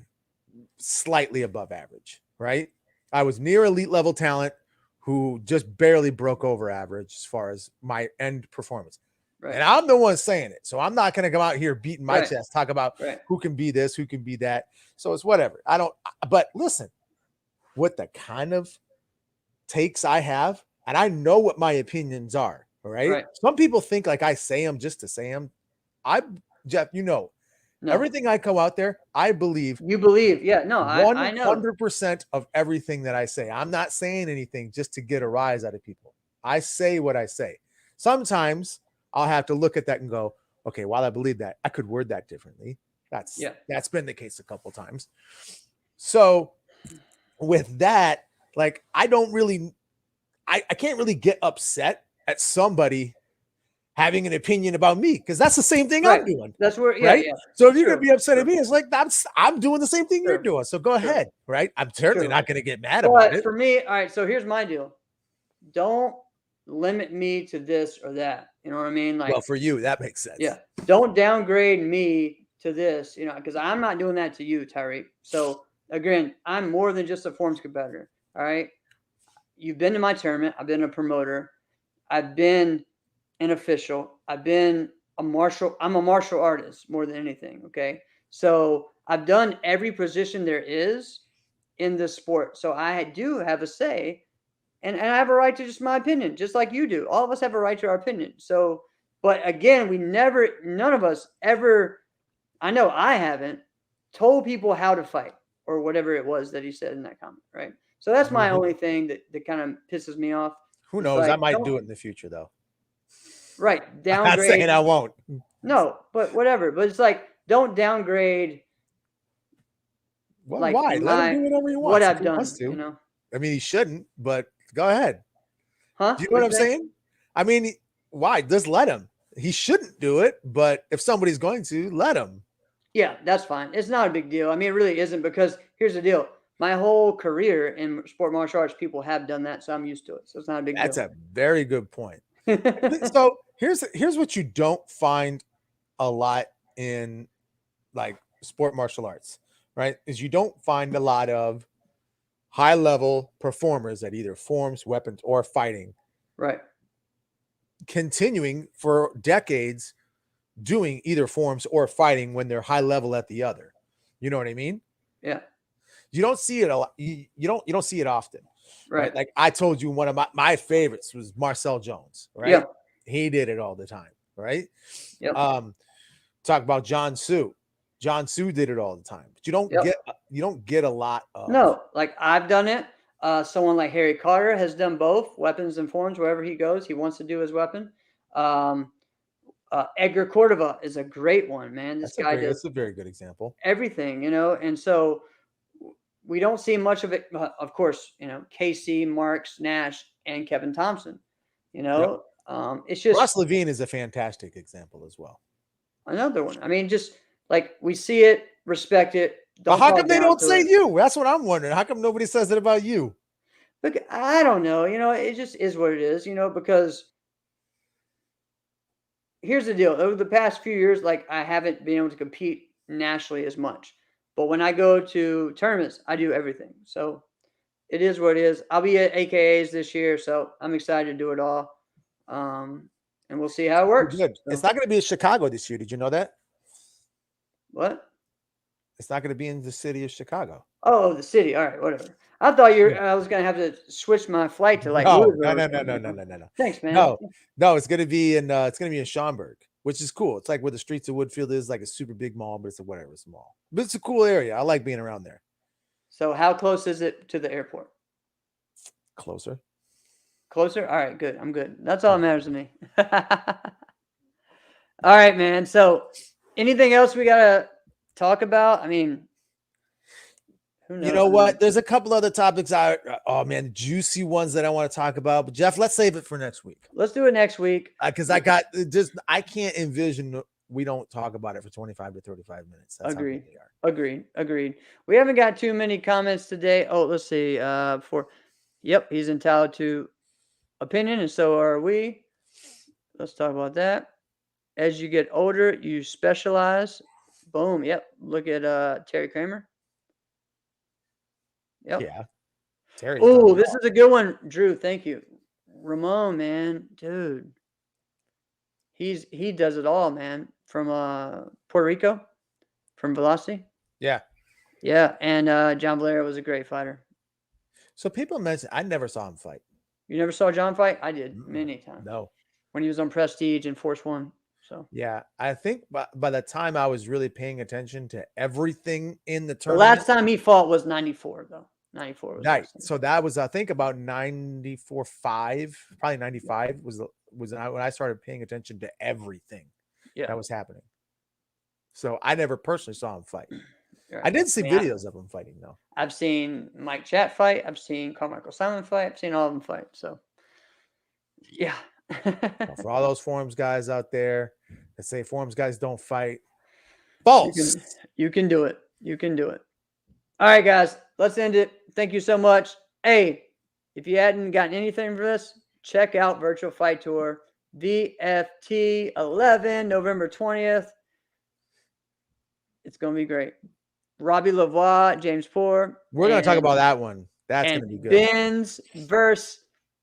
slightly above average, right? I was near elite level talent who just barely broke over average as far as my end performance. Right. And I'm the one saying it. So I'm not going to come out here beating my chest, talk about who can be this, who can be that. So it's whatever. But listen, what the kind of takes I have, and I know what my opinions are. All right. Some people think like I say them just to say them. Jeff, everything I come out there, I believe. You believe. Yeah. No, I know 100% of everything that I say. I'm not saying anything just to get a rise out of people. I say what I say. Sometimes I'll have to look at that and go, okay, while I believe that, I could word that differently. That's been the case a couple of times. So with that, like, I can't really get upset at somebody having an opinion about me, because that's the same thing I'm doing. That's where, right? So if you're going to be upset at me, it's like, I'm doing the same thing you're doing. So go ahead, right? I'm certainly not going to get mad about it. For me, all right, so here's my deal. Don't limit me to this or that. You know what I mean? Like, well, for you, that makes sense. Yeah. Don't downgrade me to this, because I'm not doing that to you, Tyreek. So again, I'm more than just a forms competitor. All right. You've been to my tournament. I've been a promoter. I've been an official. I've been I'm a martial artist more than anything. Okay. So I've done every position there is in this sport. So I do have a say, and I have a right to just my opinion, just like you do. All of us have a right to our opinion. So, but again, none of us ever, I know I haven't told people how to fight or whatever it was that he said in that comment. Right. So that's my only thing that kind of pisses me off. Who It's knows? I like, might do it in the future, though. right. I'm not Downgrade. saying I won't. No, but whatever. But it's like, don't downgrade. Well, Like why? Let him do whatever he wants. What if I've he done, wants to. you know? I mean, he shouldn't, but go ahead. Huh? Do you know what I'm saying? I mean, why? Just let him. He shouldn't do it, but if somebody's going to, let him. Yeah, that's fine. It's not a big deal. I mean, it really isn't, because here's the deal. My whole career in sport martial arts, people have done that, so I'm used to it. So it's not a big That's deal. a very good point. So here's what you don't find a lot in like sport martial arts, right? Is you don't find a lot of high level performers at either forms, weapons, or fighting Right. continuing for decades doing either forms or fighting when they're high level at the other. You know what I mean? Yeah. You don't see it a lot. You don't see it often. Right. Like I told you, one of my favorites was Marcel Jones, right? Yeah. He did it all the time, right? Yep. Talk about John Sue. John Sue did it all the time, but you don't get a lot of. No, like I've done it. Someone like Harry Carter has done both weapons and forms. Wherever he goes, he wants to do his weapon. Edgar Cordova is a great one, man. This guy does That's a very good example. everything, and so we don't see much of it. Of course, KC, Marks, Nash, and Kevin Thompson. It's just Ross Levine is a fantastic example as well. another one. I mean, just like we see it, respect it. But how talk come they down don't to say it. you? That's what I'm wondering. How come nobody says it about you? But I don't know. It just is what it is. Because here's the deal. Over the past few years, like I haven't been able to compete nationally as much. But when I go to tournaments, I do everything. So it is what it is. I'll be at AKAs this year, so I'm excited to do it all. And we'll see how it works. Good. So, It's not going to be in Chicago this year. Did you know that? what? It's not going to be in the city of Chicago. Oh, the city. All right, whatever. I thought I was gonna have to switch my flight to like No. Louisville or No. something. Thanks, man. No, it's gonna be in Schaumburg, which is cool. It's like where the streets of Woodfield is, like a super big mall, but it's a whatever mall. But it's a cool area. I like being around there. So how close is it to the airport? Closer. Closer? All right, good. I'm good. That's all that matters to me. All right, man. So anything else we gotta talk about? I mean, who knows? You know what? There's a couple other topics juicy ones that I want to talk about. But Jeff, let's save it for next week. Let's do it next week. Because I can't envision we don't talk about it for 25 to 35 minutes. That's Agreed. how big they are. Agreed. We haven't got too many comments today. Oh, let's see. Yep, he's entitled to opinion, and so are we. Let's talk about that. As you get older, you specialize. Boom. Yep. Look at Terry Kramer. Yep. Yeah. Terry. Oh, this is a good one, Drew. Thank you. Ramon, man, dude. He does it all, man. From Puerto Rico, from Velocity. Yeah. Yeah, and John Valera was a great fighter. So people mention I never saw him fight. You never saw John fight? I did many times. No. When he was on Prestige and Force One. So yeah, I think by the time I was really paying attention to everything in the the tournament, last time he fought was 94, though. 94 was right. So that was, I think, about 94.5, probably 95 was when I started paying attention to everything that was happening. So I never personally saw him fight. Right. I did see videos of him fighting, though. I've seen Mike Chat fight. I've seen Carmichael Simon fight. I've seen all of them fight. So, yeah. Well, for all those forums guys out there that say forums guys don't fight, false. You can do it. You can do it. All right, guys, let's end it. Thank you so much. Hey, if you hadn't gotten anything from this, check out Virtual Fight Tour VFT 11, November 20th. It's going to be great. Robbie Lavoie, James Poor. We're going to talk about that one. That's going to be good. Benz versus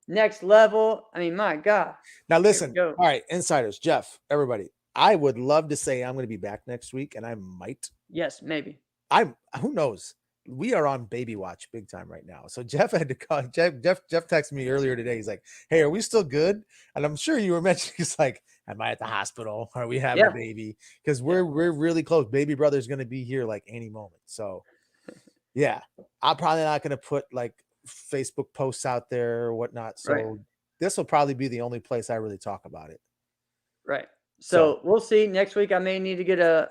Next Level. I mean, my God. Now listen. All right, insiders, Jeff, everybody. I would love to say I'm going to be back next week, and I might. Yes, maybe. Who knows? We are on baby watch big time right now. So Jeff had to call. Jeff texted me earlier today. He's like, "Hey, are we still good?" And I'm sure you were mentioning, he's like, "Am I at the hospital? Are we having a baby?" Because we're really close. Baby brother's going to be here like any moment. So yeah, I'm probably not going to put like Facebook posts out there or whatnot. So this will probably be the only place I really talk about it. Right. So we'll see. Next week I may need to get a,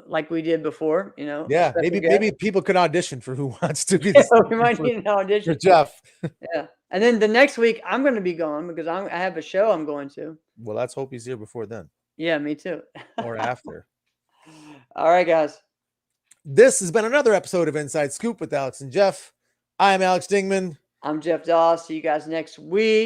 like we did before, Yeah, maybe people could audition for Who Wants to Be we might need an audition for Jeff. Yeah. And then the next week I'm going to be gone because I have a show I'm going to. Well, let's hope he's here before then. Yeah, me too. Or after. All right, guys. This has been another episode of Inside Scoop with Alex and Jeff. I'm Alex Dingman. I'm Jeff Dawes. See you guys next week.